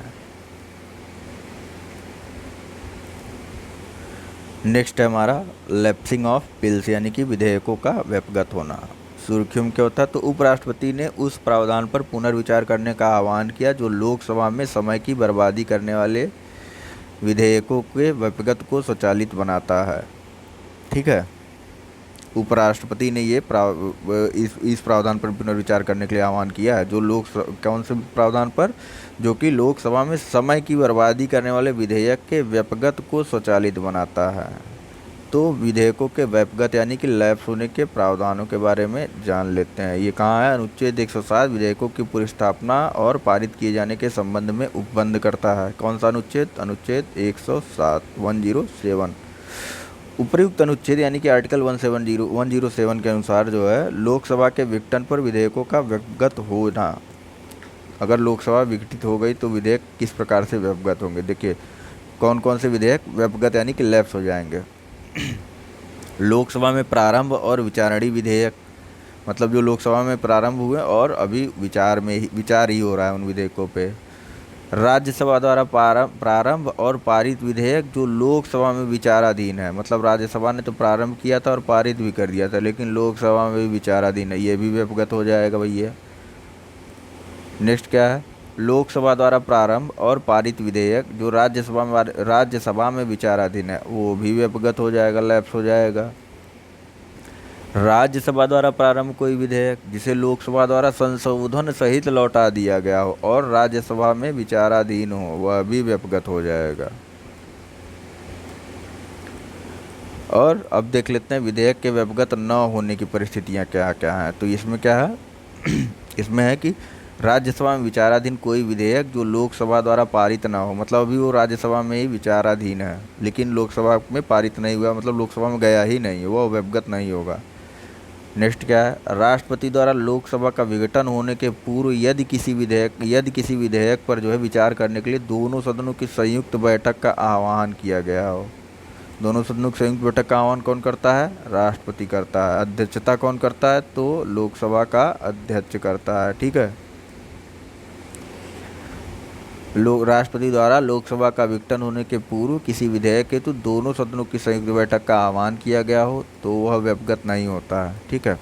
नेक्स्ट है हमारा लैप्सिंग ऑफ बिल्स, यानी कि विधेयकों का व्यपगत होना। सुर्खियों में क्या होता है? तो उपराष्ट्रपति ने उस प्रावधान पर पुनर्विचार करने का आह्वान किया जो लोकसभा में समय की बर्बादी करने वाले विधेयकों के व्यपगत को स्वचालित बनाता है। ठीक है, उपराष्ट्रपति ने ये इस प्रावधान पर पुनर्विचार करने के लिए आह्वान किया है जो कौन से प्रावधान पर? जो कि लोकसभा में समय की बर्बादी करने वाले विधेयक के व्यपगत को स्वचालित बनाता है। तो विधेयकों के व्यपगत यानी कि लैप्स होने के प्रावधानों के बारे में जान लेते हैं। ये कहाँ है? अनुच्छेद 107 विधेयकों की पुनर्स्थापना और पारित किए जाने के संबंध में उपबंध करता है। कौन सा अनुच्छेद? अनुच्छेद 107 107। उपर्युक्त अनुच्छेद यानी कि आर्टिकल 107 के अनुसार जो है लोकसभा के विघटन पर विधेयकों का व्यपगत होना। अगर लोकसभा विघटित हो गई तो विधेयक किस प्रकार से व्यपगत होंगे? देखिए कौन कौन से विधेयक व्यपगत यानी कि लैप्स हो जाएंगे। लोकसभा में प्रारंभ और विचारणीय विधेयक, मतलब जो लोकसभा में प्रारंभ हुए और अभी विचार ही हो रहा है उन विधेयकों पे। राज्यसभा द्वारा प्रारंभ और पारित विधेयक जो लोकसभा में विचाराधीन है, मतलब राज्यसभा ने तो प्रारंभ किया था और पारित भी कर दिया था लेकिन लोकसभा में भी विचाराधीन है, ये भी व्यपगत हो जाएगा भैया। नेक्स्ट क्या है? लोकसभा द्वारा प्रारंभ और पारित विधेयक जो राज्यसभा में विचाराधीन है वो भी व्यपगत हो जाएगा, लैप्स हो जाएगा। राज्यसभा द्वारा प्रारंभ कोई विधेयक जिसे लोकसभा द्वारा संशोधन सहित लौटा दिया गया हो और राज्यसभा में विचाराधीन हो वह भी व्यपगत हो जाएगा। और अब देख लेते हैं विधेयक के व्यपगत न होने की परिस्थितियां क्या क्या हैं। तो इसमें क्या है? इसमें है कि राज्यसभा में विचाराधीन कोई विधेयक जो लोकसभा द्वारा पारित ना हो, मतलब अभी वो राज्यसभा में ही विचाराधीन है लेकिन लोकसभा में पारित नहीं हुआ, मतलब लोकसभा में गया ही नहीं, वो व्यपगत नहीं होगा। नेक्स्ट क्या है? राष्ट्रपति द्वारा लोकसभा का विघटन होने के पूर्व यदि किसी विधेयक पर जो है विचार करने के लिए दोनों सदनों की संयुक्त बैठक का आह्वान किया गया हो दोनों सदनों की संयुक्त बैठक का आह्वान कौन करता है? राष्ट्रपति करता है। अध्यक्षता कौन करता है? तो लोकसभा का अध्यक्ष करता है। ठीक है, राष्ट्रपति द्वारा लोकसभा का विघटन होने के पूर्व किसी विधेयक हेतु दोनों सदनों की संयुक्त बैठक का आह्वान किया गया हो तो वह व्यपगत नहीं होता है। ठीक है,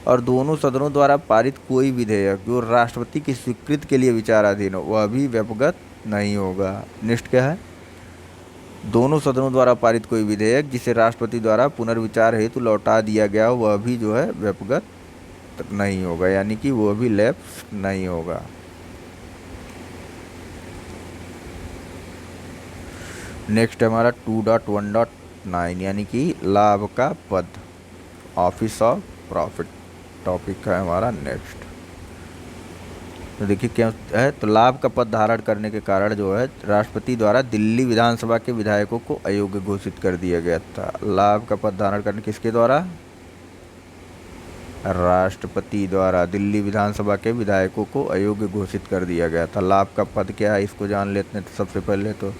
और दोनों सदनों द्वारा पारित कोई विधेयक जो राष्ट्रपति की स्वीकृति के लिए विचाराधीन हो वह भी व्यपगत नहीं होगा। नेक्स्ट क्या है? दोनों सदनों द्वारा पारित कोई विधेयक जिसे राष्ट्रपति द्वारा पुनर्विचार हेतु लौटा दिया गया हो वह भी जो है व्यपगत नहीं होगा, यानी कि वह भी लैप्स नहीं होगा। नेक्स्ट है हमारा 2.1.9 यानी कि लाभ का पद, ऑफिस ऑफ प्रॉफिट टॉपिक है हमारा नेक्स्ट। तो देखिए क्या है, तो लाभ का पद धारण करने के कारण जो है राष्ट्रपति द्वारा दिल्ली विधानसभा के विधायकों को अयोग्य घोषित कर दिया गया था। लाभ का पद धारण करने किसके द्वारा? राष्ट्रपति द्वारा दिल्ली विधानसभा के विधायकों को अयोग्य घोषित कर दिया गया था। लाभ का पद क्या है इसको जान लेते हैं। तो सबसे पहले तो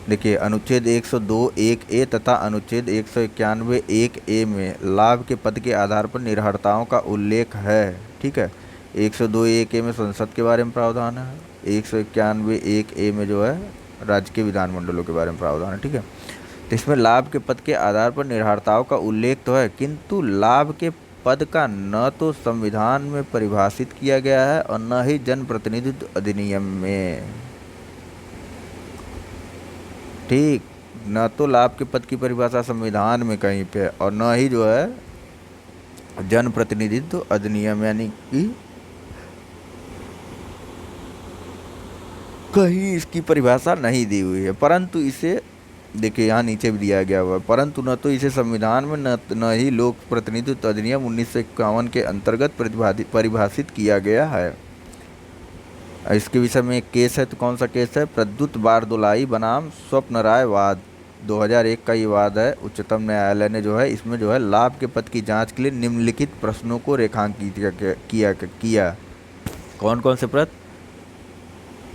देखिए अनुच्छेद 102(1)(a) तथा अनुच्छेद 191(1)(a) में लाभ के पद के आधार पर निर्हरताओं का उल्लेख है। ठीक है, 102(1)(a) में संसद के बारे में प्रावधान है, 191(1)(a) में जो है राज्य के विधानमंडलों के बारे में प्रावधान है। ठीक है, तो इसमें लाभ के पद के आधार पर निर्हरताओं का उल्लेख तो है, किंतु लाभ के पद का न तो संविधान में परिभाषित किया गया है और न ही जनप्रतिनिधित्व अधिनियम में। ठीक, न तो लाभ के पद की परिभाषा संविधान में कहीं पे और न ही जो है जनप्रतिनिधित्व अधिनियम, यानी कि कहीं इसकी परिभाषा नहीं दी हुई है। परंतु इसे देखिए यहाँ नीचे भी दिया गया हुआ है, परंतु न तो इसे संविधान में न ही लोक प्रतिनिधित्व अधिनियम 1951 के अंतर्गत परिभाषित किया गया है। इसके विषय में एक केस है, तो कौन सा केस है? प्रद्युत बारदोलाई बनाम स्वप्न राय वाद, 2001 का ये वाद है। उच्चतम न्यायालय ने जो है इसमें जो है लाभ के पद की जांच के लिए निम्नलिखित प्रश्नों को रेखांकित किया। कौन कौन से प्रश्न?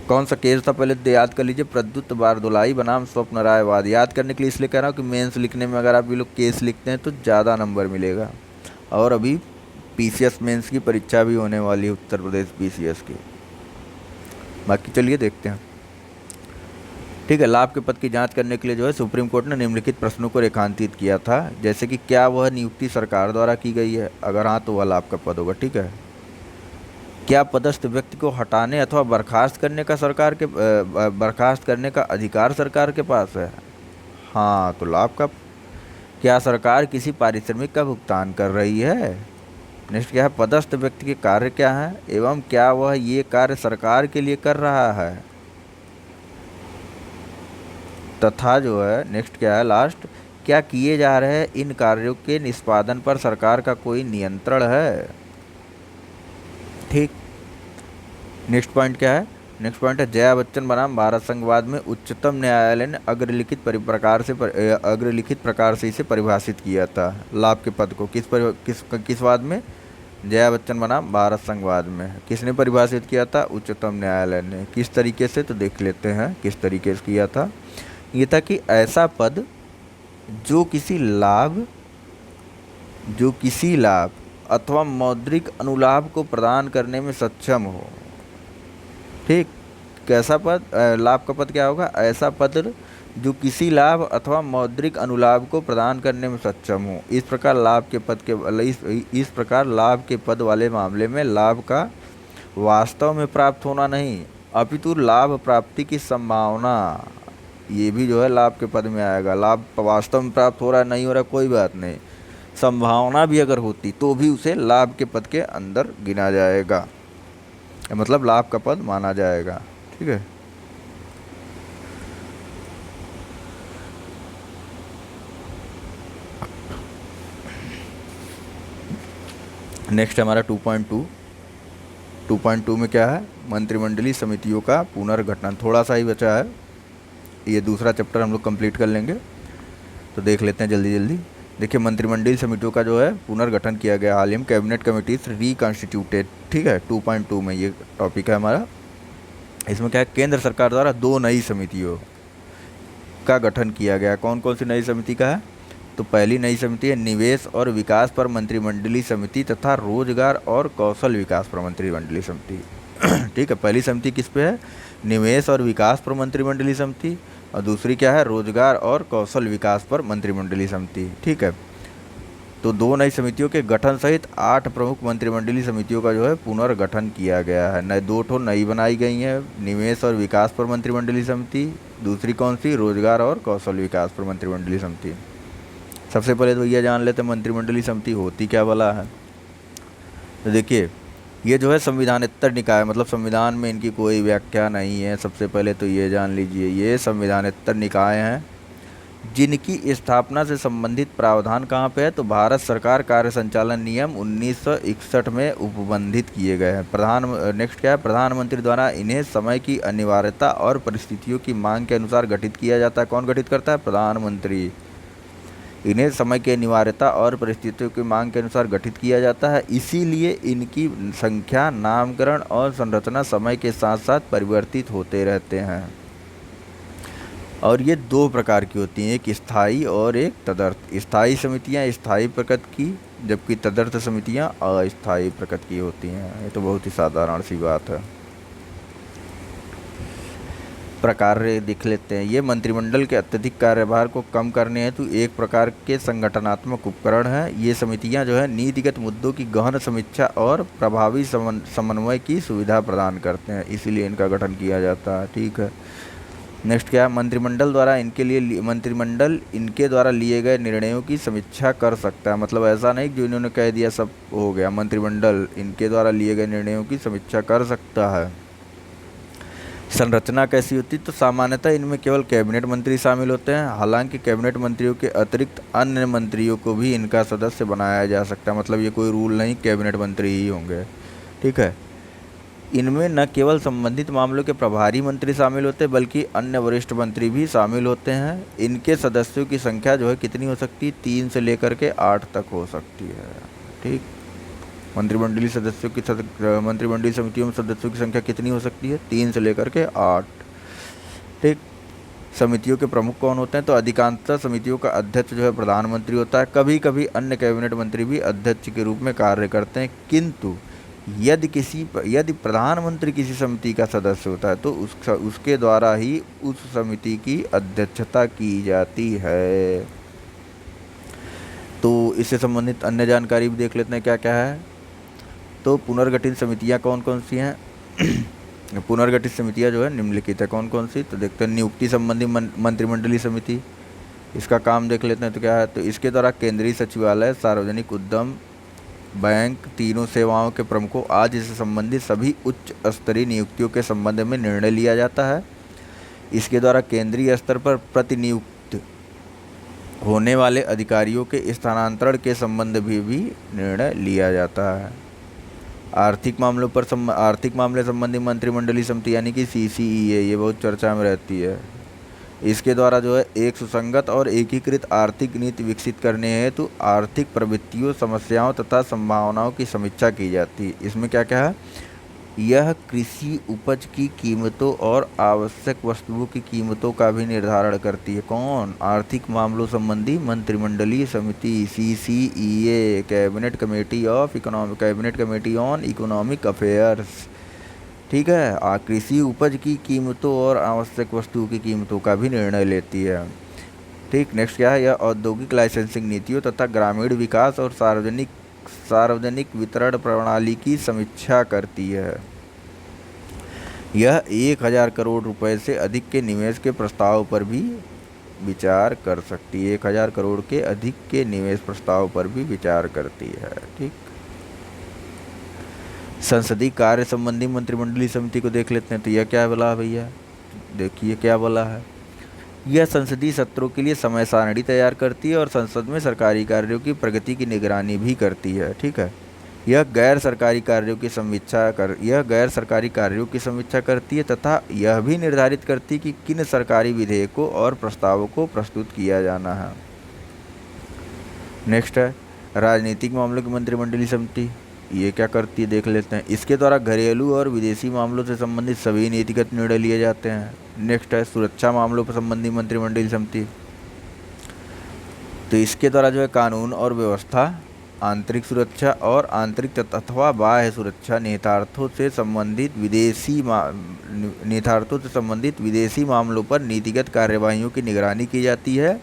कौन सा केस था पहले तो याद कर लीजिए, प्रद्युत बारदोलाई बनाम स्वप्न राय वाद। याद करने के लिए इसलिए कह रहा हूँ कि मेंस लिखने में अगर आप ये लोग केस लिखते हैं तो ज़्यादा नंबर मिलेगा। और अभी पीसीएस मेंस की परीक्षा भी होने वाली है, उत्तर प्रदेश पीसीएस की। बाकी चलिए देखते हैं। ठीक है, लाभ के पद की जांच करने के लिए जो है सुप्रीम कोर्ट ने निम्नलिखित प्रश्नों को रेखांकित किया था, जैसे कि क्या वह नियुक्ति सरकार द्वारा की गई है? अगर हाँ तो वह लाभ का पद होगा। ठीक है, क्या पदस्थ व्यक्ति को हटाने अथवा बर्खास्त करने का अधिकार सरकार के पास है? हाँ तो लाभ का। क्या सरकार किसी पारिश्रमिक का भुगतान कर रही है? नेक्स्ट क्या है? पदस्थ व्यक्ति के कार्य क्या है एवं क्या वह ये कार्य सरकार के लिए कर रहा है? तथा जो है नेक्स्ट क्या है लास्ट, क्या किए जा रहे इन कार्यों के निष्पादन पर सरकार का कोई नियंत्रण है? ठीक, नेक्स्ट पॉइंट क्या है? नेक्स्ट पॉइंट है जया बच्चन बनाम भारत संघवाद में उच्चतम न्यायालय ने अग्रलिखित प्रकार से इसे परिभाषित किया था। लाभ के पद को किस वाद में? जया बच्चन बनाम भारत संघवाद में। किसने परिभाषित किया था? उच्चतम न्यायालय ने। किस तरीके से? तो देख लेते हैं किस तरीके से किया था। ये था कि ऐसा पद जो किसी लाभ अथवा मौद्रिक अनुलाभ को प्रदान करने में सक्षम हो। ठीक, कैसा पद? लाभ का पद क्या होगा? ऐसा पद जो किसी लाभ अथवा मौद्रिक अनुलाभ को प्रदान करने में सक्षम हो। इस प्रकार लाभ के पद वाले मामले में लाभ का वास्तव में प्राप्त होना नहीं अपितु लाभ प्राप्ति की संभावना, ये भी जो है लाभ के पद में आएगा। लाभ वास्तव में प्राप्त हो रहा है नहीं हो रहा कोई बात नहीं, संभावना भी अगर होती तो भी उसे लाभ के पद के अंदर गिना जाएगा, मतलब लाभ का पद माना जाएगा। ठीक है, नेक्स्ट हमारा 2.2 में क्या है? मंत्रिमंडलीय समितियों का पुनर्गठन। थोड़ा सा ही बचा है, ये दूसरा चैप्टर हम लोग कंप्लीट कर लेंगे, तो देख लेते हैं जल्दी। देखिए मंत्रिमंडलीय समितियों का जो है पुनर्गठन किया गया हाल ही में, कैबिनेट कमिटीज रिकॉन्स्टिट्यूटेड। ठीक है, 2.2 में ये टॉपिक है हमारा। इसमें क्या है? केंद्र सरकार द्वारा 2 नई समितियों का गठन किया गया। कौन कौन सी नई समिति का है? तो पहली नई समिति है निवेश और विकास पर मंत्रिमंडलीय समिति तथा रोजगार और कौशल विकास पर मंत्रिमंडलीय समिति। ठीक है, पहली समिति किस पे है? निवेश और विकास पर मंत्रिमंडलीय समिति, और दूसरी क्या है? रोजगार और कौशल विकास पर मंत्रिमंडलीय समिति। ठीक है, तो दो नई समितियों के गठन सहित 8 प्रमुख मंत्रिमंडलीय समितियों का जो है पुनर्गठन किया गया है। नए 2 नई बनाई गई हैं, निवेश और विकास पर मंत्रिमंडलीय समिति, दूसरी कौन सी? रोजगार और कौशल विकास पर मंत्रिमंडलीय समिति। सबसे पहले तो ये जान लेते हैं मंत्रिमंडलीय समिति होती क्या वाला है। तो देखिए, ये जो है संविधानेतर निकाय, मतलब संविधान में इनकी कोई व्याख्या नहीं है। सबसे पहले तो ये जान लीजिए, ये संविधानेतर निकाय हैं जिनकी स्थापना से संबंधित प्रावधान कहाँ पे है? तो भारत सरकार कार्य संचालन नियम 1961 में उपबंधित किए गए हैं। नेक्स्ट क्या है? प्रधानमंत्री द्वारा इन्हें समय की अनिवार्यता और परिस्थितियों की मांग के अनुसार गठित किया जाता है। कौन गठित करता है? प्रधानमंत्री। इन्हें समय की अनिवार्यता और परिस्थितियों की मांग के अनुसार गठित किया जाता है, इसीलिए इनकी संख्या, नामकरण और संरचना समय के साथ साथ परिवर्तित होते रहते हैं। और ये 2 प्रकार की होती हैं, एक स्थायी और एक तदर्थ। स्थायी समितियां स्थायी प्रकृति की, जबकि तदर्थ समितियां अस्थायी प्रकृति की होती हैं। ये तो बहुत ही साधारण सी बात है। प्रकार देख लेते हैं। ये मंत्रिमंडल के अत्यधिक कार्यभार को कम करने हेतु एक प्रकार के संगठनात्मक उपकरण है। ये समितियां जो है नीतिगत मुद्दों की गहन समीक्षा और प्रभावी समन्वय की सुविधा प्रदान करते हैं, इसीलिए इनका गठन किया जाता है। ठीक है, नेक्स्ट क्या है? मंत्रिमंडल इनके द्वारा लिए गए निर्णयों की समीक्षा कर सकता है। मतलब ऐसा नहीं कि जो इन्होंने कह दिया सब हो गया, मंत्रिमंडल इनके द्वारा लिए गए निर्णयों की समीक्षा कर सकता है। संरचना कैसी होती? तो सामान्यतः इनमें केवल कैबिनेट मंत्री शामिल होते हैं, हालांकि कैबिनेट मंत्रियों के अतिरिक्त अन्य मंत्रियों को भी इनका सदस्य बनाया जा सकता है। मतलब ये कोई रूल नहीं, कैबिनेट मंत्री ही होंगे। ठीक है, इनमें न केवल संबंधित मामलों के प्रभारी मंत्री शामिल होते हैं, बल्कि अन्य वरिष्ठ मंत्री भी शामिल होते हैं। इनके सदस्यों की संख्या जो है कितनी हो सकती है? 3 से लेकर के 8 तक हो सकती है। ठीक, मंत्रिमंडलीय समितियों में सदस्यों की संख्या कितनी हो सकती है? 3 से लेकर के 8। ठीक, समितियों के प्रमुख कौन होते हैं? तो अधिकांशतः समितियों का अध्यक्ष जो है प्रधानमंत्री होता है। कभी कभी अन्य कैबिनेट मंत्री भी अध्यक्ष के रूप में कार्य करते हैं, किंतु यदि प्रधानमंत्री किसी समिति का सदस्य होता है तो उसके द्वारा ही उस समिति की अध्यक्षता की जाती है। तो इससे संबंधित अन्य जानकारी भी देख लेते हैं क्या क्या है। तो पुनर्गठित समितियां कौन कौन सी हैं? पुनर्गठित समितियां जो है निम्नलिखित है। कौन कौन सी? तो देखते हैं, नियुक्ति संबंधी मंत्रिमंडलीय समिति, इसका काम देख लेते हैं। तो क्या है? तो इसके द्वारा केंद्रीय सचिवालय, सार्वजनिक उद्यम, बैंक, तीनों सेवाओं के प्रमुखों आज इससे संबंधित सभी उच्च स्तरीय नियुक्तियों के संबंध में निर्णय लिया जाता है। इसके द्वारा केंद्रीय स्तर पर प्रतिनियुक्त होने वाले अधिकारियों के स्थानांतरण के संबंध में भी निर्णय लिया जाता है। आर्थिक मामले संबंधी मंत्रिमंडलीय समिति यानी कि CCEA, ये बहुत चर्चा में रहती है। इसके द्वारा जो है एक सुसंगत और एकीकृत आर्थिक नीति विकसित करने हेतु आर्थिक प्रवृत्तियों, समस्याओं तथा संभावनाओं की समीक्षा की जाती है। इसमें क्या क्या है? यह कृषि उपज की कीमतों और आवश्यक वस्तुओं की कीमतों का भी निर्धारण करती है। कौन? आर्थिक मामलों संबंधी मंत्रिमंडलीय समिति, CCEA, cabinet committee on economic affairs. ठीक है, कृषि उपज की कीमतों और आवश्यक वस्तुओं की कीमतों का भी निर्णय लेती है। ठीक, नेक्स्ट क्या है? यह औद्योगिक लाइसेंसिंग नीतियों तथा ग्रामीण विकास और सार्वजनिक वितरण प्रणाली की समीक्षा करती है। यह 1000 करोड़ रुपए से अधिक के निवेश के प्रस्ताव पर भी विचार कर सकती है। 1000 करोड़ के अधिक के निवेश प्रस्ताव पर भी विचार करती है। ठीक, संसदीय कार्य संबंधी मंत्रिमंडलीय समिति को देख लेते हैं। तो यह क्या बोला भैया? देखिए क्या बोला है। यह संसदीय सत्रों के लिए समय सारणी तैयार करती है और संसद में सरकारी कार्यों की प्रगति की निगरानी भी करती है। ठीक है, यह गैर सरकारी कार्यों की समीक्षा करती है तथा यह भी निर्धारित करती है कि किन सरकारी विधेयकों और प्रस्तावों को प्रस्तुत किया जाना है। नेक्स्ट है राजनीतिक मामलों की मंत्रिमंडलीय समिति। ये क्या करती है देख लेते हैं। इसके द्वारा घरेलू और विदेशी मामलों से संबंधित सभी नीतिगत निर्णय लिए जाते हैं। नेक्स्ट है सुरक्षा मामलों पर संबंधी मंत्रिमंडलीय समिति। तो इसके द्वारा जो है कानून और व्यवस्था, आंतरिक सुरक्षा और आंतरिक अथवा बाह्य सुरक्षा निहितार्थों से संबंधित विदेशी मामलों पर नीतिगत कार्यवाहियों की निगरानी की जाती है।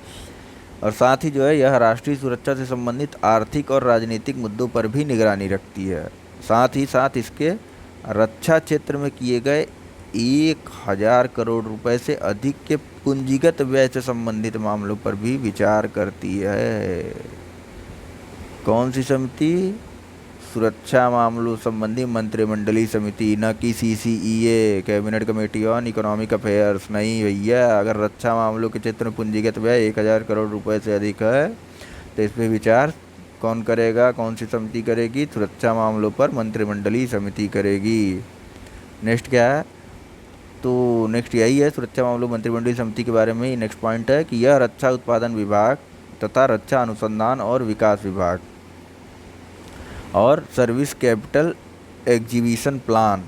और साथ ही जो है यह राष्ट्रीय सुरक्षा से संबंधित आर्थिक और राजनीतिक मुद्दों पर भी निगरानी रखती है। साथ ही साथ इसके रक्षा क्षेत्र में किए गए 1000 करोड़ रुपए से अधिक के पूंजीगत व्यय से संबंधित मामलों पर भी विचार करती है। कौन सी समिति? सुरक्षा मामलों संबंधी मंत्रिमंडलीय समिति, न कि CCEA cabinet committee on economic affairs. नहीं भैया, अगर रक्षा मामलों के क्षेत्र में पूंजीगत व्यय 1000 करोड़ रुपए से अधिक है तो इस पर विचार कौन करेगा? कौन सी समिति करेगी? सुरक्षा मामलों पर मंत्रिमंडलीय समिति करेगी। नेक्स्ट क्या है? तो नेक्स्ट यही है सुरक्षा मामलों मंत्रिमंडलीय समिति के बारे में। नेक्स्ट पॉइंट है कि यह रक्षा उत्पादन विभाग तथा रक्षा अनुसंधान और विकास विभाग और सर्विस कैपिटल एग्जीबिशन प्लान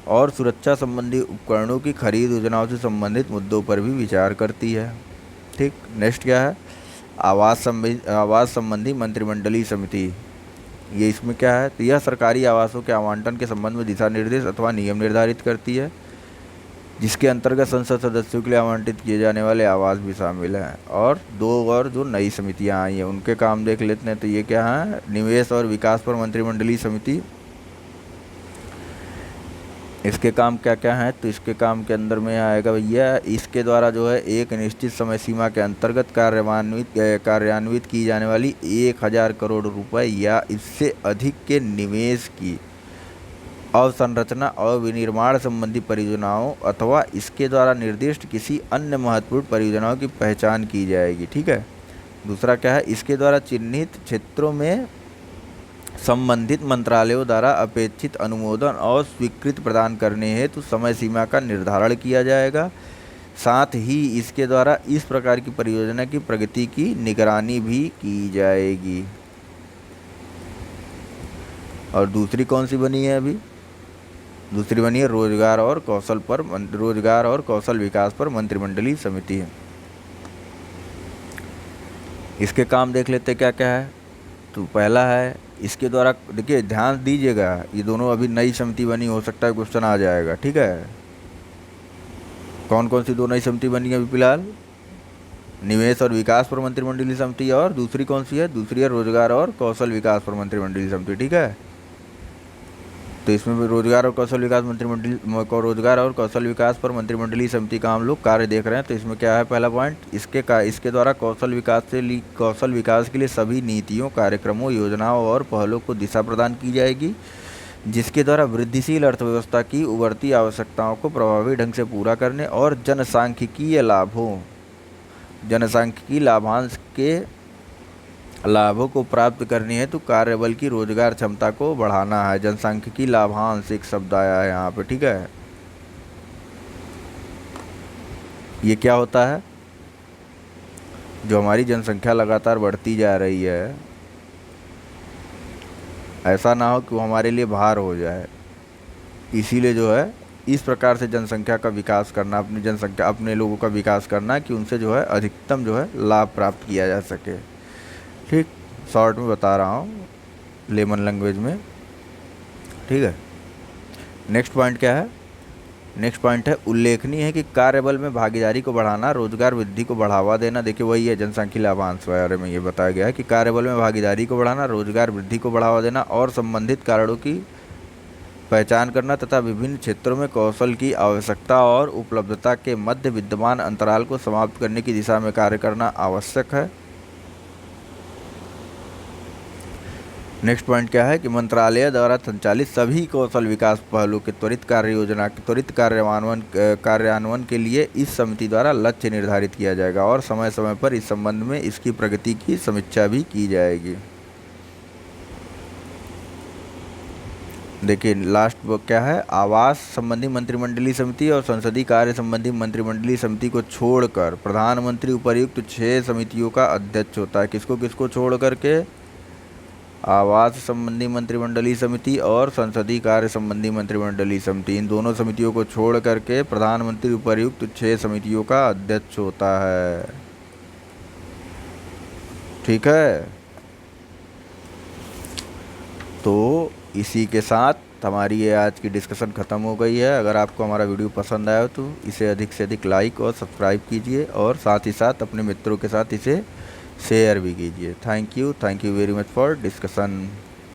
और सुरक्षा संबंधी उपकरणों की खरीद योजनाओं से संबंधित मुद्दों पर भी विचार करती है। ठीक। नेक्स्ट क्या है? आवास संबंधी मंत्रिमंडलीय समिति। ये इसमें क्या है? तो यह सरकारी आवासों के आवंटन के संबंध में दिशा निर्देश अथवा नियम निर्धारित करती है, जिसके अंतर्गत संसद सदस्यों के लिए आवंटित किए जाने वाले आवास भी शामिल हैं। और दो और जो नई समितियां आई हैं उनके काम देख लेते हैं। तो ये क्या है? निवेश और विकास पर मंत्रिमंडलीय समिति। इसके काम क्या क्या हैं? तो इसके काम के अंदर में आएगा भैया, इसके द्वारा जो है एक निश्चित समय सीमा के अंतर्गत कार्यान्वित की जाने वाली 1000 करोड़ रुपए या इससे अधिक के निवेश की अवसंरचना और विनिर्माण संबंधी परियोजनाओं अथवा इसके द्वारा निर्दिष्ट किसी अन्य महत्वपूर्ण परियोजनाओं की पहचान की जाएगी। ठीक है। दूसरा क्या है? इसके द्वारा चिन्हित क्षेत्रों में संबंधित मंत्रालयों द्वारा अपेक्षित अनुमोदन और स्वीकृति प्रदान करने हेतु समय सीमा का निर्धारण किया जाएगा। साथ ही इसके द्वारा इस प्रकार की परियोजना की प्रगति की निगरानी भी की जाएगी। और दूसरी कौन सी बनी है? अभी दूसरी बनी है रोजगार और कौशल विकास पर मंत्रिमंडलीय समिति है। इसके काम देख लेते क्या क्या है। तो पहला है, इसके द्वारा देखिए ध्यान दीजिएगा, ये दोनों अभी नई समिति बनी, हो सकता है क्वेश्चन आ जाएगा। ठीक है। कौन कौन सी दो नई समिति बनी है अभी फिलहाल? निवेश और विकास पर मंत्रिमंडलीय समिति, और दूसरी कौन सी है? दूसरी है रोजगार और कौशल विकास पर मंत्रिमंडलीय समिति। ठीक है। तो इसमें भी रोजगार और कौशल विकास पर मंत्रिमंडलीय समिति का हम लोग कार्य देख रहे हैं। तो इसमें क्या है? पहला पॉइंट, इसके द्वारा कौशल विकास के लिए सभी नीतियों, कार्यक्रमों, योजनाओं और पहलों को दिशा प्रदान की जाएगी, जिसके द्वारा वृद्धिशील अर्थव्यवस्था की उभरती आवश्यकताओं को प्रभावी ढंग से पूरा करने और जनसांख्यिकीय लाभांश के लाभों को प्राप्त करनी है। तो कार्यबल की रोजगार क्षमता को बढ़ाना है। जनसांख्यिकी लाभांश एक शब्द आया है यहाँ पे। ठीक है। ये क्या होता है? जो हमारी जनसंख्या लगातार बढ़ती जा रही है, ऐसा ना हो कि वो हमारे लिए भार हो जाए, इसीलिए जो है इस प्रकार से जनसंख्या का विकास करना, अपने लोगों का विकास करना कि उनसे जो है अधिकतम जो है लाभ प्राप्त किया जा सके। ठीक। शॉर्ट में बता रहा हूँ, लेमन लैंग्वेज में। ठीक है। नेक्स्ट पॉइंट क्या है? नेक्स्ट पॉइंट है, उल्लेखनीय है कि कार्यबल में भागीदारी को बढ़ाना, रोजगार वृद्धि को बढ़ावा देना। देखिए वही है जनसांख्यिकीय लाभांश बारे में ये बताया गया है कि कार्यबल में भागीदारी को बढ़ाना, रोजगार वृद्धि को बढ़ावा देना और संबंधित कारणों की पहचान करना तथा विभिन्न क्षेत्रों में कौशल की आवश्यकता और उपलब्धता के मध्य विद्यमान अंतराल को समाप्त करने की दिशा में कार्य करना आवश्यक है। नेक्स्ट पॉइंट क्या है कि मंत्रालय द्वारा संचालित सभी कौशल विकास पहलों के त्वरित कार्यान्वयन के लिए इस समिति द्वारा लक्ष्य निर्धारित किया जाएगा और समय समय पर इस संबंध में इसकी प्रगति की समीक्षा भी की जाएगी। देखिए लास्ट क्या है? आवास संबंधी मंत्रिमंडलीय समिति और संसदीय कार्य संबंधी मंत्रिमंडलीय समिति को छोड़कर प्रधानमंत्री उपर्युक्त 6 समितियों का अध्यक्ष होता है। किसको किसको छोड़ करके? आवास संबंधी मंत्रिमंडलीय समिति और संसदीय कार्य संबंधी मंत्रिमंडलीय समिति, इन दोनों समितियों को छोड़ करके प्रधानमंत्री उपर्युक्त 6 समितियों का अध्यक्ष होता है। ठीक है, तो इसी के साथ हमारी ये आज की डिस्कशन ख़त्म हो गई है। अगर आपको हमारा वीडियो पसंद आया तो इसे अधिक से अधिक लाइक और सब्सक्राइब कीजिए और साथ ही साथ अपने मित्रों के साथ इसे शेयर भी कीजिए। Thank you very much for discussion.